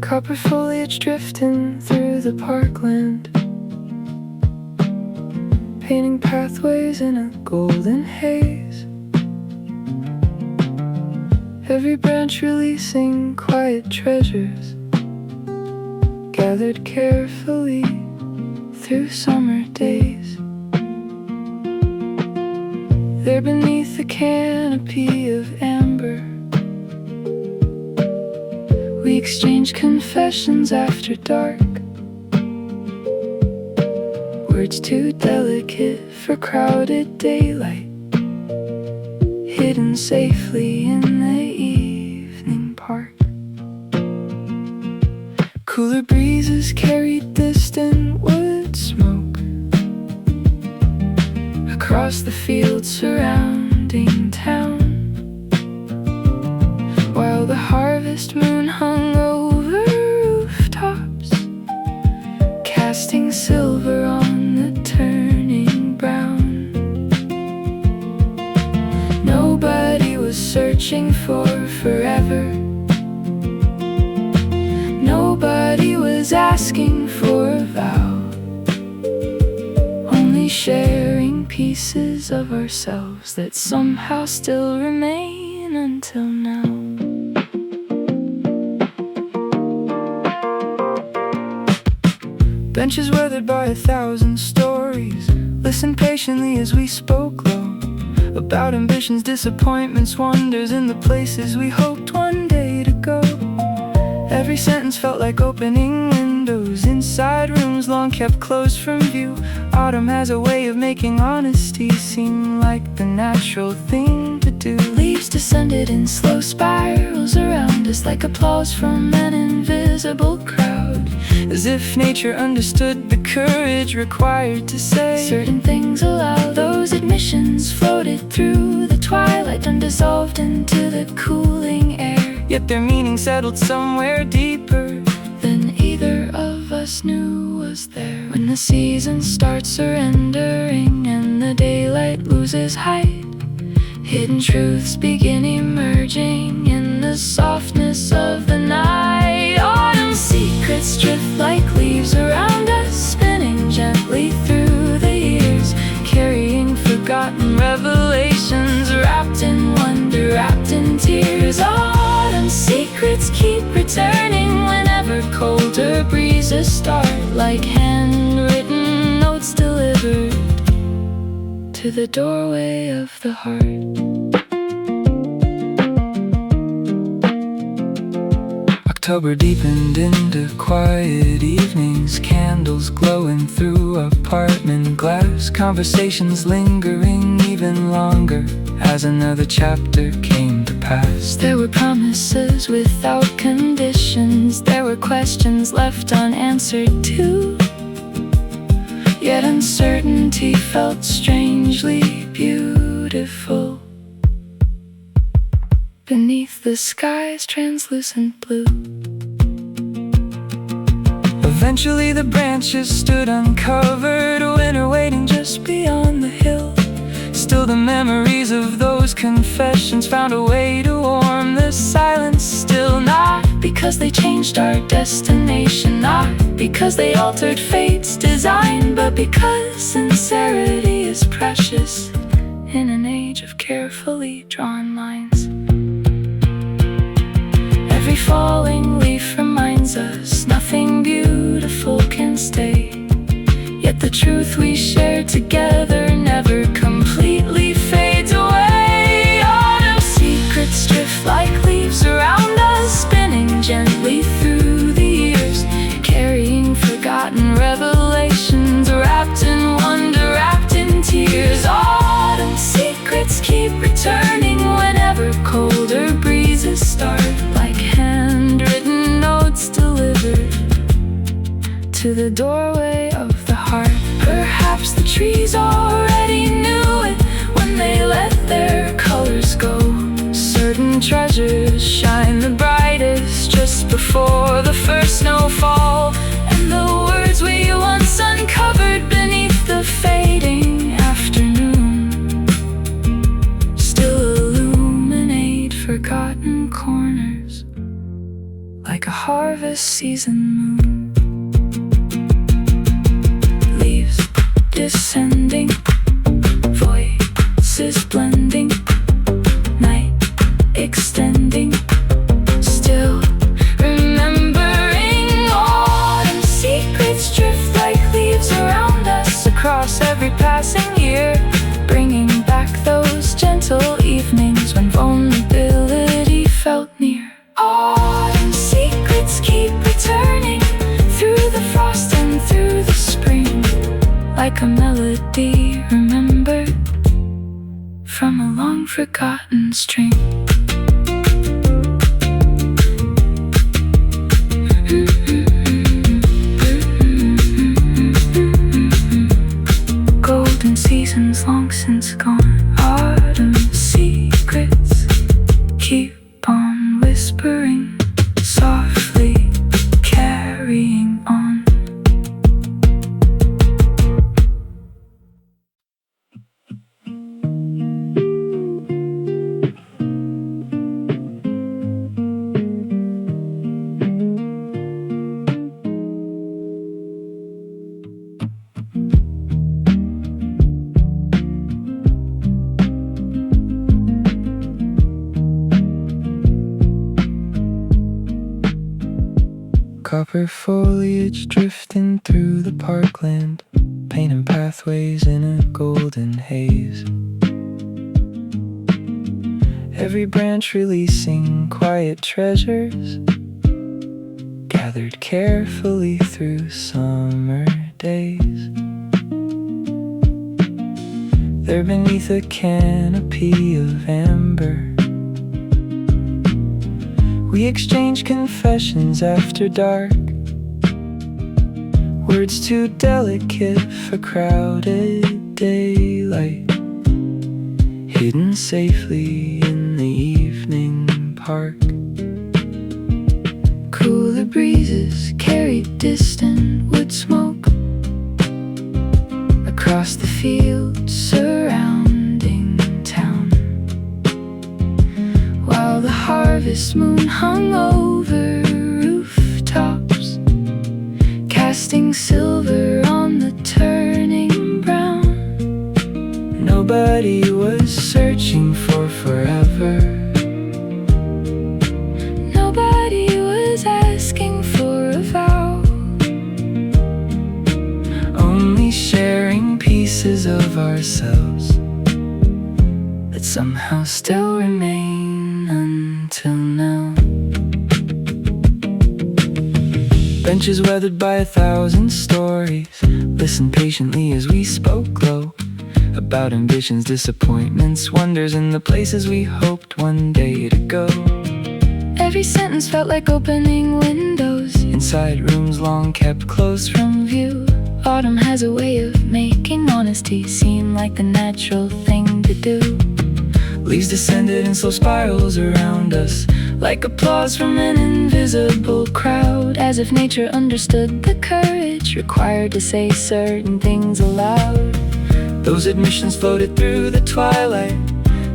Copper foliage drifting through the parkland, painting pathways in a golden haze. Every branch releasing quiet treasures, gathered carefully through summer days. There beneath a canopy of amber, we exchange confessions after dark, words too delicate for crowded daylight, hidden safely in the evening park. Cooler breezes carried distant wood smoke across the fields surrounding town, while the harvest moon hung over rooftops, casting silver on the turning brown. Nobody was searching for forever, nobody was asking for a vow, only sharing pieces of ourselves that somehow still remain until now. Benches weathered by 1,000 stories, listened patiently as we spoke low about ambitions, disappointments, wonders, and the places we hoped one day to go. Every sentence felt like opening windows inside rooms long kept closed from view. Autumn has a way of making honesty seem like the natural thing to do. Leaves descended in slow spirals around us like applause from an invisible crowd, as if nature understood the courage required to say certain things aloud. Those admissions floated through the twilight, undissolved into the cooling air, yet their meaning settled somewhere deeper than either of us knew was there. When the season starts surrendering and the daylight loses height, hidden truths begin emerging in the softness of the night. Autumn secrets drift like leaves around us, spinning gently through the years, carrying forgotten revelations, wrapped in wonder, wrapped in tears. Autumn secrets keep returning whenever colder breezes start, like handwritten notes delivered to the doorway of the heart. October deepened into quiet evenings, candles glowing through apartment glass, conversations lingering even longer as another chapter came to pass. There were promises without conditions, there were questions left unanswered too, yet uncertainty felt strangely beautiful beneath the sky's translucent blue. Eventually the branches stood uncovered, winter waiting just beyond the hill. Still the memories of those confessions found a way to warm the silence still. Not because they changed our destination, not because they altered fate's design, but because sincerity is precious in an age of carefully drawn lines. Every falling leaf reminds us nothing beautiful can stay, yet the truth we share together never completely fades away. Autumn secrets drift like leaves around us, spinning gently through the years, carrying forgotten revelations, wrapped in wonder, wrapped in tears. Autumn secrets keep returning whenever colder breezes start, like handwritten notes delivered to the doorway of the heart. Perhaps the trees already knew it when they let their colors go. Certain treasures shine the brightest just before the first snowfall, and the words we once uncovered beneath the fading afternoon still illuminate forgotten corners like like a harvest season moon. Leaves descending, voices blending, night extending, still remembering autumn secrets drift like leaves around us across every passing year, bringing back those gentle evenings when vulnerability felt near. Autumn secrets keep returning through the frost and through the spring, like a melody remembered from a long forgotten string. Golden seasons long since gone. Autumn secrets keep on whispering, softly carrying on. Copper foliage drifting through the parkland, painting pathways in a golden haze. Every branch releasing quiet treasures, gathered carefully through summer days. There beneath a canopy of amber, we exchange confessions after dark, words too delicate for crowded daylight, hidden safely in the evening park. Cooler breezes carry distant wood smoke across the fields surrounding town, while the harvest moon hung over rooftops, casting silver on the turning brown. Nobody was searching for forever, nobody was asking for a vow, only sharing pieces of ourselves that somehow still remain until now. Benches weathered by 1,000 stories, listened patiently as we spoke low about ambitions, disappointments, wonders, and the places we hoped one day to go. Every sentence felt like opening windows Inside rooms long kept closed from view. Autumn has a way of making honesty seem like the natural thing to do. Leaves descended in slow spirals around us, like applause from an invisible crowd, as if nature understood the courage required to say certain things aloud. Those admissions floated through the twilight,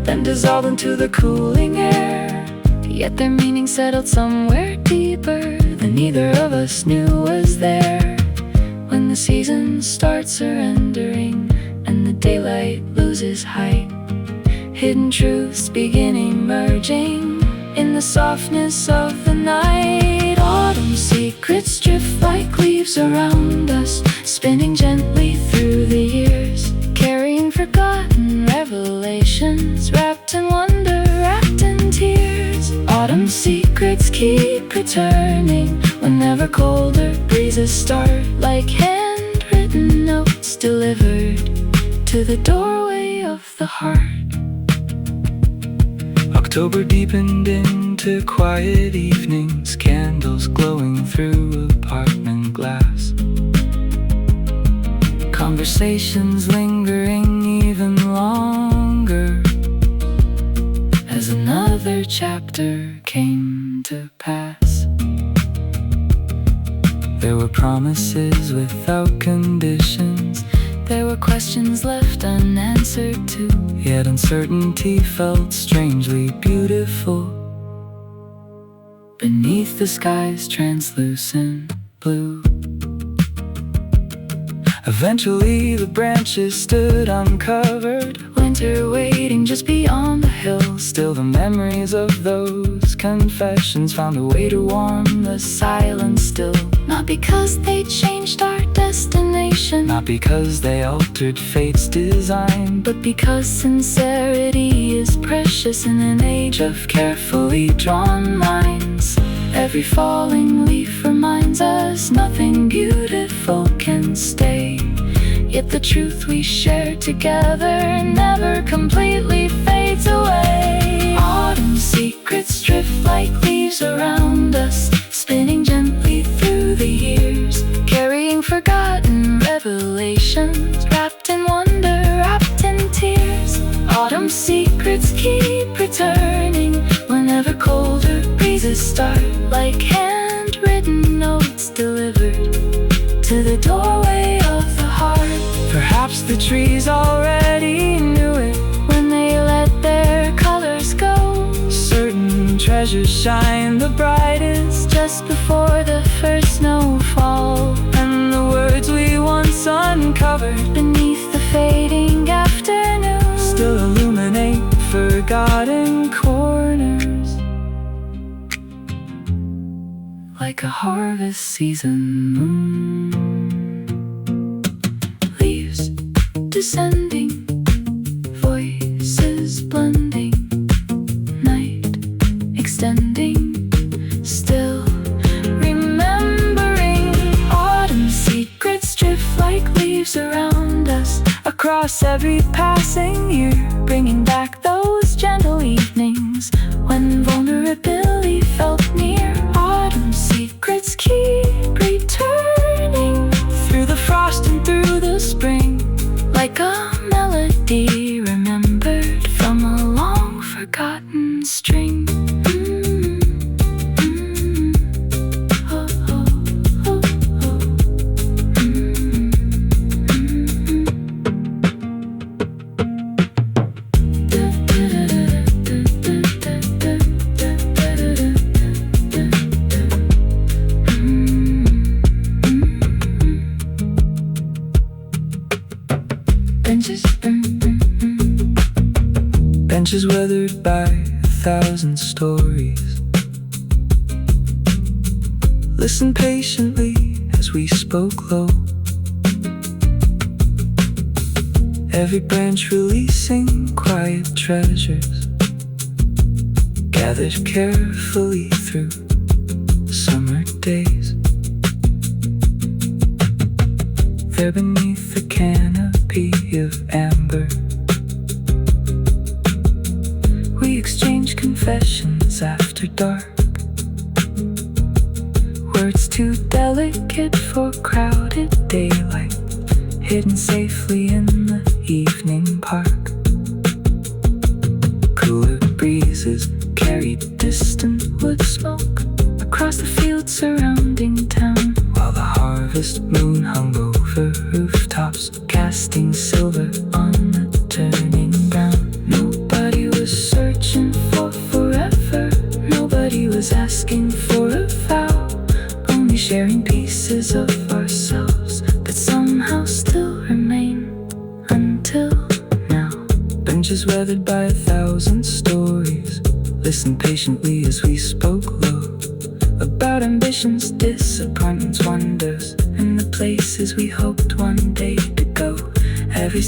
then dissolved into the cooling air, yet their meaning settled somewhere deeper than neither of us knew was there. When the season starts surrendering and the daylight loses height, hidden truths begin emerging in the softness of the night. Autumn secrets drift like leaves around us, spinning gently through the years, carrying forgotten revelations, wrapped in wonder, wrapped in tears. Autumn secrets keep returning whenever colder breezes start, like handwritten notes delivered to the doorway of the heart. October deepened into quiet evenings, candles glowing through apartment glass, conversations lingering even longer as another chapter came to pass. There were promises without conditions, there were questions left unanswered too, yet uncertainty felt strangely beautiful. beneath the sky's translucent blue. Eventually the branches stood uncovered, winter waiting just beyond the hill. Still the memories of those confessions found a way to warm the silence still. Not because they changed our destination, not because they altered fate's design, but because sincerity is precious in an age of carefully drawn lines. every falling leaf reminds us nothing beautiful can stay. Yet the truth we share together never completely fades away. Autumn secrets drift like leaves around us, spinning gently through the years, carrying forgotten revelations, wrapped in wonder, wrapped in tears. Autumn secrets keep returning whenever colder breezes start, like handwritten notes delivered to the doorway of the heart. Perhaps the trees already knew it when they let their colors go. Certain treasures shine the brightest just before the first snowfall, and the words we once uncovered beneath the fading afternoon still illuminate forgotten corners, like a harvest season moon. Leaves descending, voices blending, night extending, still remembering. Autumn secrets drift like leaves around us, across every passing year, bringing back those gentle evenings when vulnerability felt near. Autumn secrets keep returning through the frost and through the spring, like a melody remembered from a long forgotten string. Benches weathered by 1,000 stories, listen patiently as we spoke low, every branch releasing quiet treasures, gathered carefully through summer days. There beneath the canopy of amber, we exchange confessions after dark, words too delicate for crowded daylight, hidden safely in the evening park. Cooler breezes carried distant wood smoke across the fields surrounding town, while the harvest moon hung over rooftops, casting silver on the turning ground. Nobody was searching for forever, nobody was asking for a vow, only sharing pieces of ourselves that somehow still remain until now. Benches weathered by 1,000 stories, listen patiently as we spoke low, about ambitions, disappointments, wonders, and the places we hoped one day to go. Every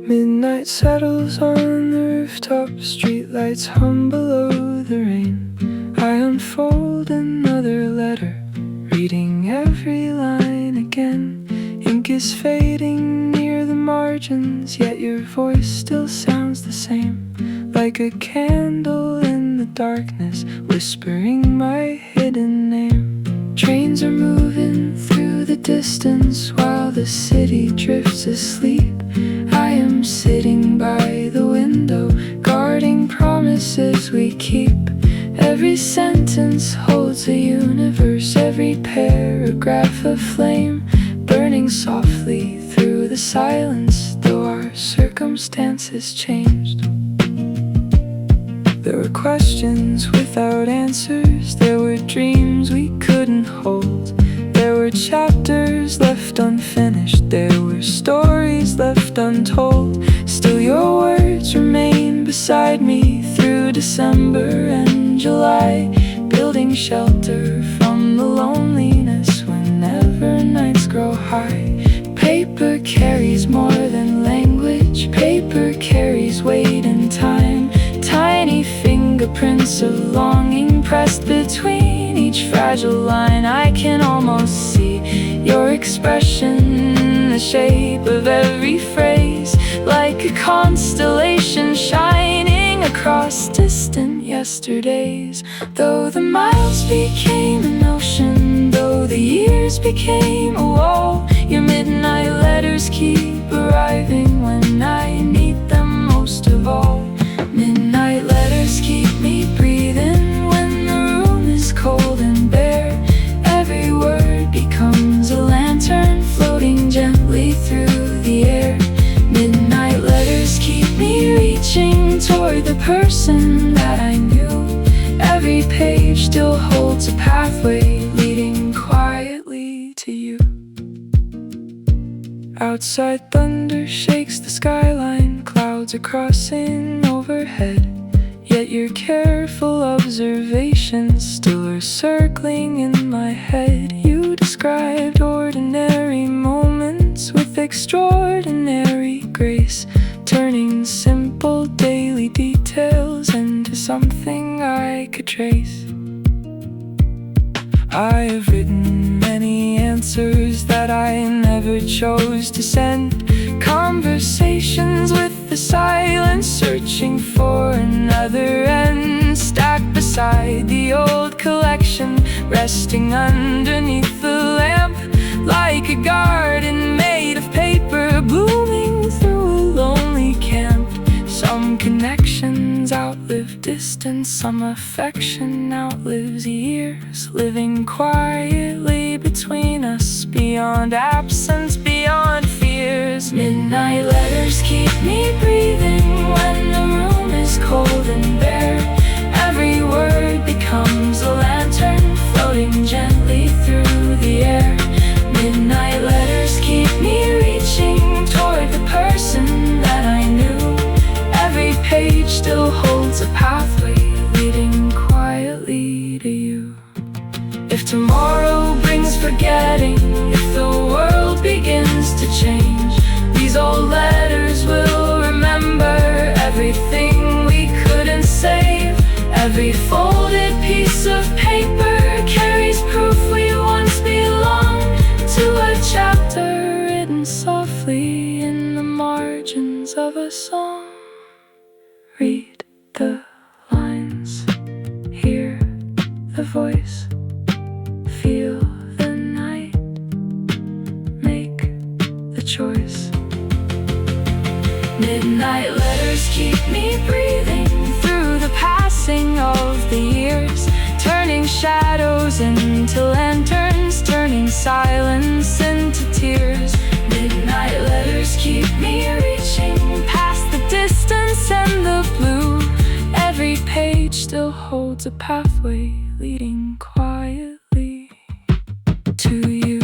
midnight settles on the rooftop, streetlights hum below the rain. I unfold another letter, reading every line again. Ink is fading near the margins, yet your voice still sounds the same, like a candle in the darkness, whispering my hidden name. Trains are moving through the the distance while the city drifts asleep. I am sitting by the window, guarding promises we keep. Every sentence holds a universe, every paragraph a flame, burning softly through the silence, though our circumstances changed. There were questions without answers, there were dreams we couldn't hold. There were chapters left unfinished, there were stories left untold. Still your words remain beside me through December and July, building shelter from the loneliness whenever nights grow high. Paper carries more than language, paper carries weight and time. Tiny fingerprints of longing pressed between each fragile line. I can almost see your expression in the shape of every phrase, like a constellation shining across distant yesterdays. Though the miles became an ocean, though the years became a wall, your midnight letters keep arriving when I need them most of all. Midnight letters keep me breathing when the room is cold and bare. Every word becomes a lantern floating gently through the air. Midnight letters keep me reaching toward the person that I knew. Every page still holds a pathway leading quietly to you. Outside, thunder shakes the skyline, clouds are crossing overhead. Yet your careful observations still are circling in my head. You described ordinary moments with extraordinary grace, turning simple daily details into something I could trace. I have written many answers that I never chose to send, conversations with the silence searching for another end, stacked beside the old collection, resting underneath the lamp, like a garden made of paper blooming through a lonely camp. Some connections outlive distance, some affection outlives years, living quietly between us, beyond absence, beyond fears. Midnight letters keep me breathing when the room is cold and bare. Every word becomes a lantern floating gently through the air. Midnight letters keep me reaching toward the person that I knew. Every page still holds a pathway leading quietly to you. If tomorrow brings forgetting, if the world begins to change, these old letters will remember everything we couldn't save. Every folded piece of paper carries proof we once belonged to a chapter written softly in the margins of a song. Read the lines, hear the voice, feel the night, make the choice. Midnight letters keep me breathing through the passing of the years, turning shadows into lanterns, turning silence into tears. Midnight letters keep me reaching past the distance and the blue. Every page still holds a pathway leading quietly to you.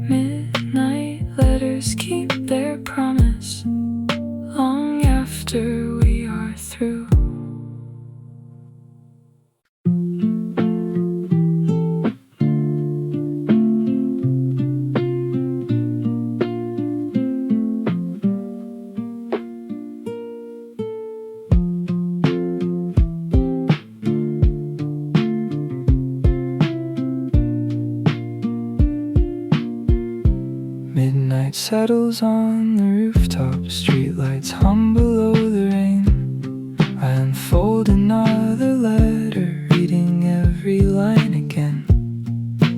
Midnight letters keep their promise long after we are through. Midnight settles on the rooftop streetlights hum below the rain. I unfold another letter, reading every line again.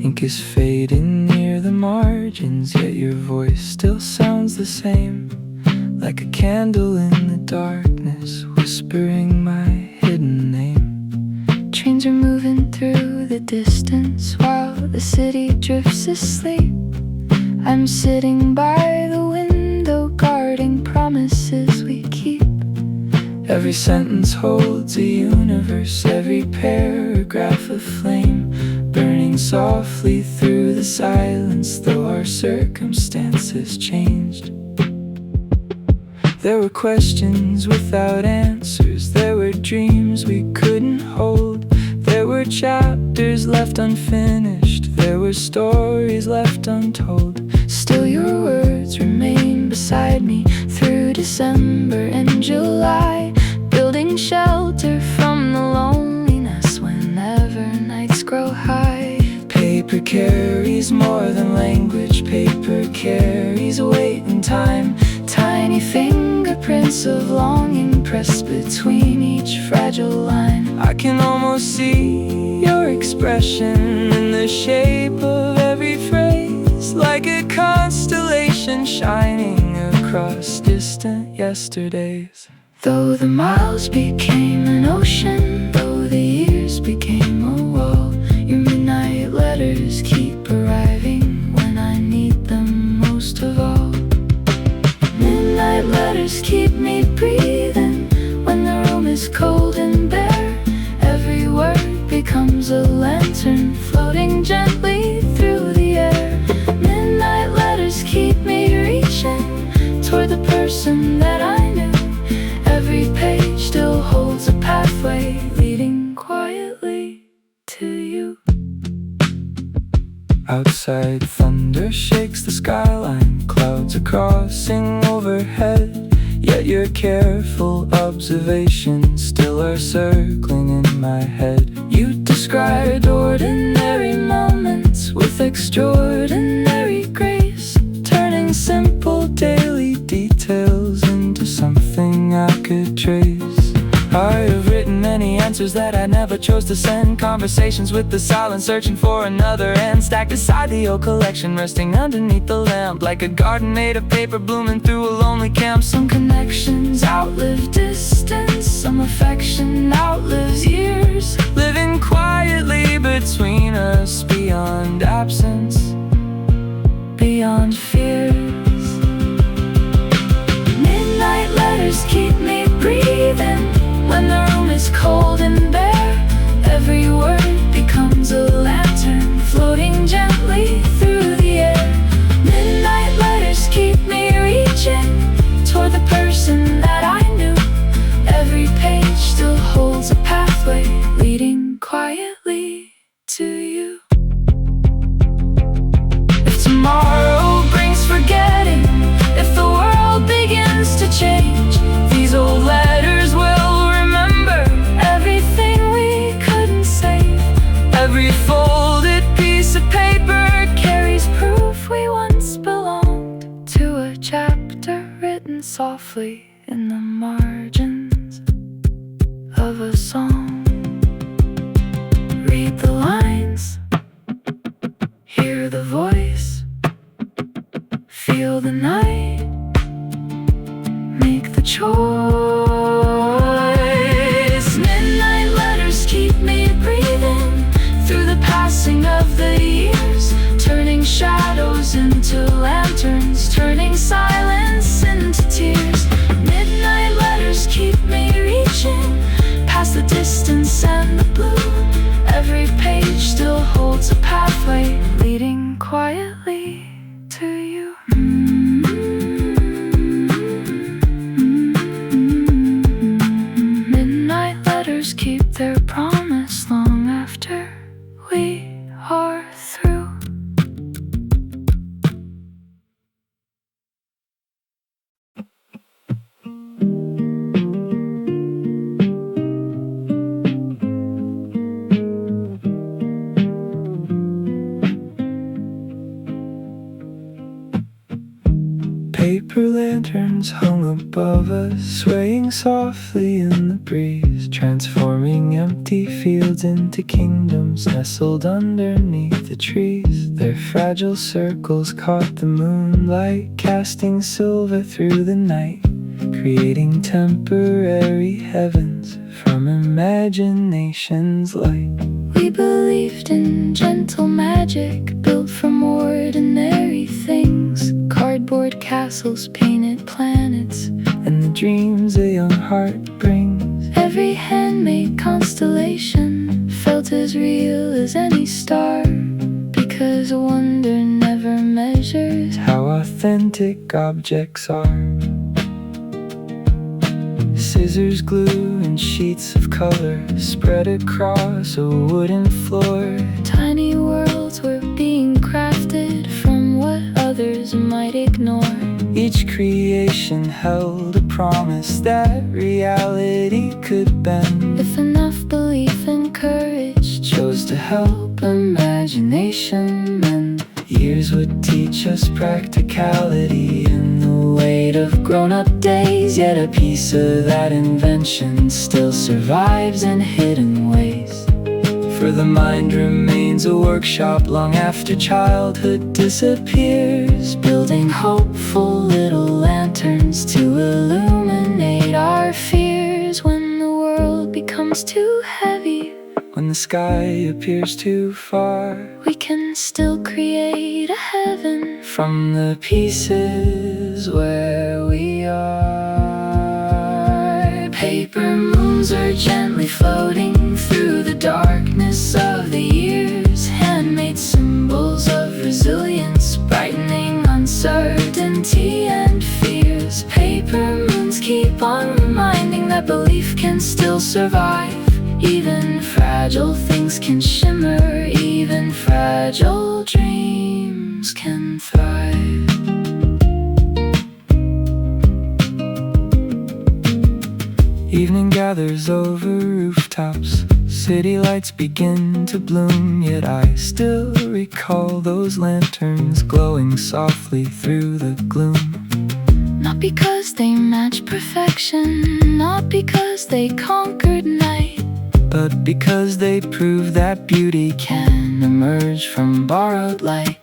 Ink is fading near the margins, yet your voice still sounds the same, like a candle in the darkness, whispering my hidden name. Trains are moving through the distance while the city drifts asleep. I'm sitting by the window, guarding promises we keep. Every sentence holds a universe, every paragraph a flame, burning softly through the silence, though our circumstances changed. There were questions without answers, there were dreams we couldn't hold, there were chapters left unfinished, there were stories left untold. Still your words remain beside me through December and July, building shelter from the loneliness whenever nights grow high. Paper carries more than language, paper carries weight and time. Tiny fingerprints of longing pressed between each fragile line. I can almost see your expression in the shape of every phrase, like a constellation shining across distant yesterdays. Though the miles became an ocean, though the years became a wall, your midnight letters keep arriving when I need them most of all. Midnight letters keep me breathing when the room is cold and bare. Every word becomes a lantern floating gently through the air. Midnight letters keep me reaching toward the person that I knew. Every page still holds a pathway leading quietly to you. Outside, thunder shakes the skyline, clouds are crossing overhead, yet your careful observations still are circling in my head. You described ordinary moments with extraordinary grace, turning simple daily details into something I could trace. I have written many answers that I never chose to send, conversations with the silence searching for another end, stacked aside the old collection resting underneath the lamp, like a garden made of paper blooming through a lonely camp. Some connections outlive distance, some affection outlives years, living quietly between us, beyond absence, beyond fears. Midnight letters keep me breathing when the room is cold and bare. Every word becomes a lantern floating gently through the air. Midnight letters keep me reaching toward the person that I knew. Every page still holds a pathway leading quietly to you. If tomorrow brings forgetting, if the world begins to change, these old letters will remember Everything we couldn't save. every folded piece of paper Carries proof we once belonged to a chapter written softly in the margins of a song. Read the lines, hear the voice, feel the night, make the choice. Midnight letters keep me breathing through the passing of the years, turning shadows into lanterns, turning silence into tears. Midnight letters keep me reaching past the distance and the blue. Every page still holds a pathway leading quietly to you. above us, swaying softly in the breeze, transforming empty fields into kingdoms nestled underneath the trees. Their fragile circles caught the moonlight, casting silver through the night, creating temporary heavens from imagination's light. We believed in gentle magic built from ordinary things, cardboard castles, painted planets, and the dreams a young heart brings. Every handmade constellation felt as real as any star, because wonder never measures how authentic objects are. Scissors, glue, and sheets of color spread across a wooden floor. Tiny worlds were being crafted from what others might ignore. Each creation held a promise that reality could bend, if enough belief and courage chose to help imagination mend. Years would teach us practicality and the weight of grown-up days, yet a piece of that invention still survives in hidden ways. For the mind remains a workshop long after childhood disappears, building hopeful little lanterns to illuminate our fears. When the world becomes too heavy, when the sky appears too far, we can still create a heaven from the pieces where we are. Paper moons are gently floating through the darkness of the years, handmade symbols of resilience, brightening uncertainty and fears. Paper moons keep on reminding that belief can still survive. Even fragile things can shimmer, even fragile dreams can thrive. Evening gathers over rooftops, city lights begin to bloom, yet I still recall those lanterns glowing softly through the gloom. Not because they match perfection, not because they conquered night, but because they prove that beauty can emerge from borrowed light.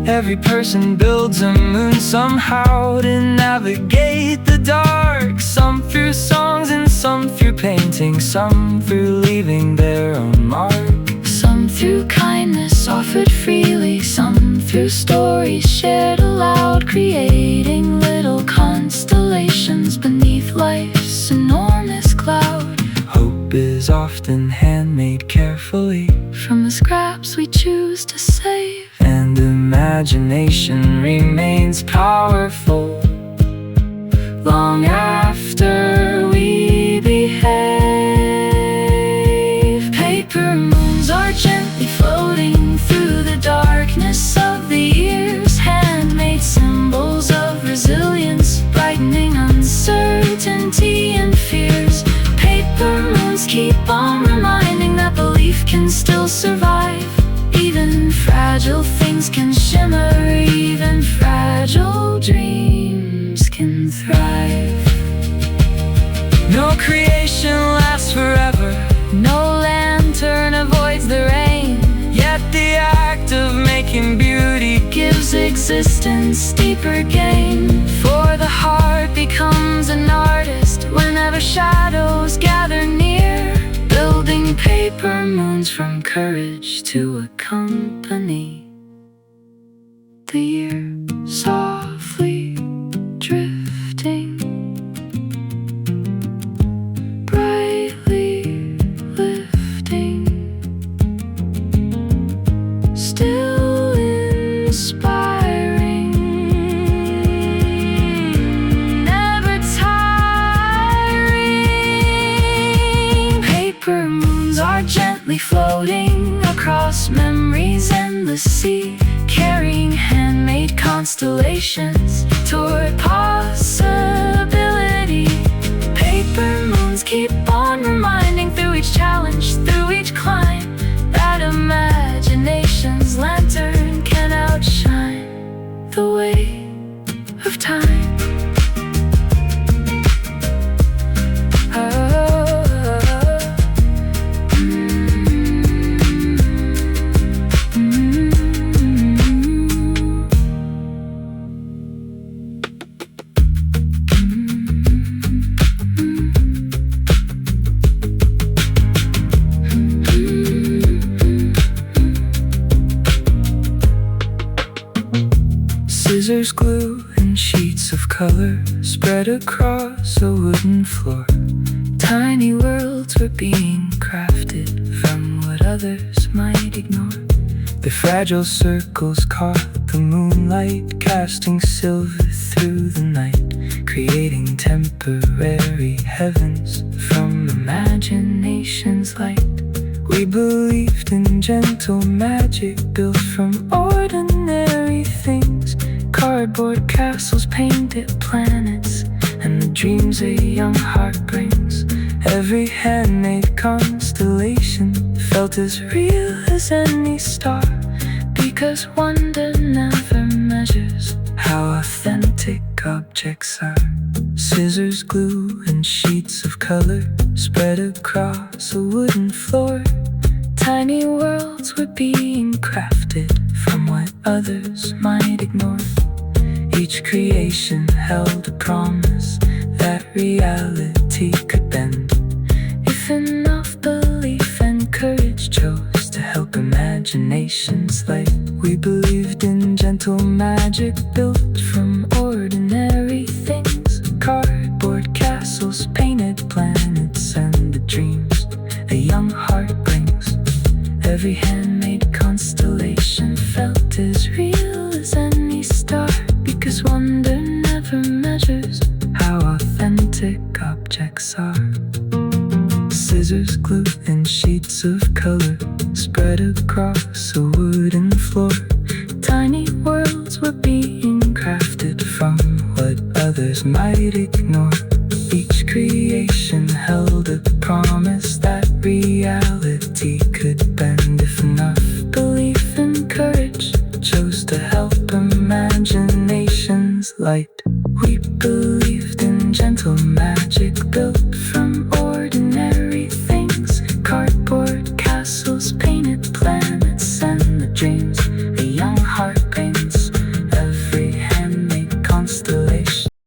Every person builds a moon somehow to navigate the dark, some through songs and some through painting, some through leaving their own mark, some through kindness offered freely, some through stories shared aloud, creating little constellations beneath life's enormous cloud. Hope is often handmade carefully from the scraps we choose to save, and imagination remains powerful long after we behave. Paper moons are gently floating through the darkness of the years, handmade symbols of resilience, brightening uncertainty and fears. Paper moons keep on reminding that belief can still survive. Even fragile things can shimmer, even fragile dreams can thrive. No creation lasts forever, no lantern avoids the rain, yet the act of making beauty gives existence deeper gain. For the heart becomes an artist whenever shadows gather near, building paper moons from courage to accompany the year. Softly drifting, brightly lifting, still inspiring, never tiring. Paper moons are gently floating across memories and the sea, carrying handmade constellations toward possibility. Paper moons keep on reminding through each challenge, through each climb, that imagination's lantern can outshine the way of time. Scissors, glue, and sheets of color spread across a wooden floor. Tiny worlds were being crafted from what others might ignore. The fragile circles caught the moonlight, casting silver through the night, creating temporary heavens from imagination's light. We believed in gentle magic built from ordinary things, cardboard castles, painted planets, and the dreams a young heart brings. Every handmade constellation felt as real as any star, because wonder never measures how authentic objects are. Scissors, glue, and sheets of color spread across a wooden floor. Tiny worlds were being crafted from what others might ignore. Each creation held a promise that reality could bend, if enough belief and courage chose to help imagination's light. We believed in gentle magic built from ordinary things, cardboard castles, painted planets, and the dreams a young heart brings. Every handmade constellation felt as real as any star, because wonder never measures how authentic objects are. Scissors, glue, and sheets of color spread across a wooden floor. Tiny worlds were being crafted from what others might ignore. Each creation held a promise that reality could bend, if enough belief and courage chose to help imagination's light. We believed in gentle magic built from ordinary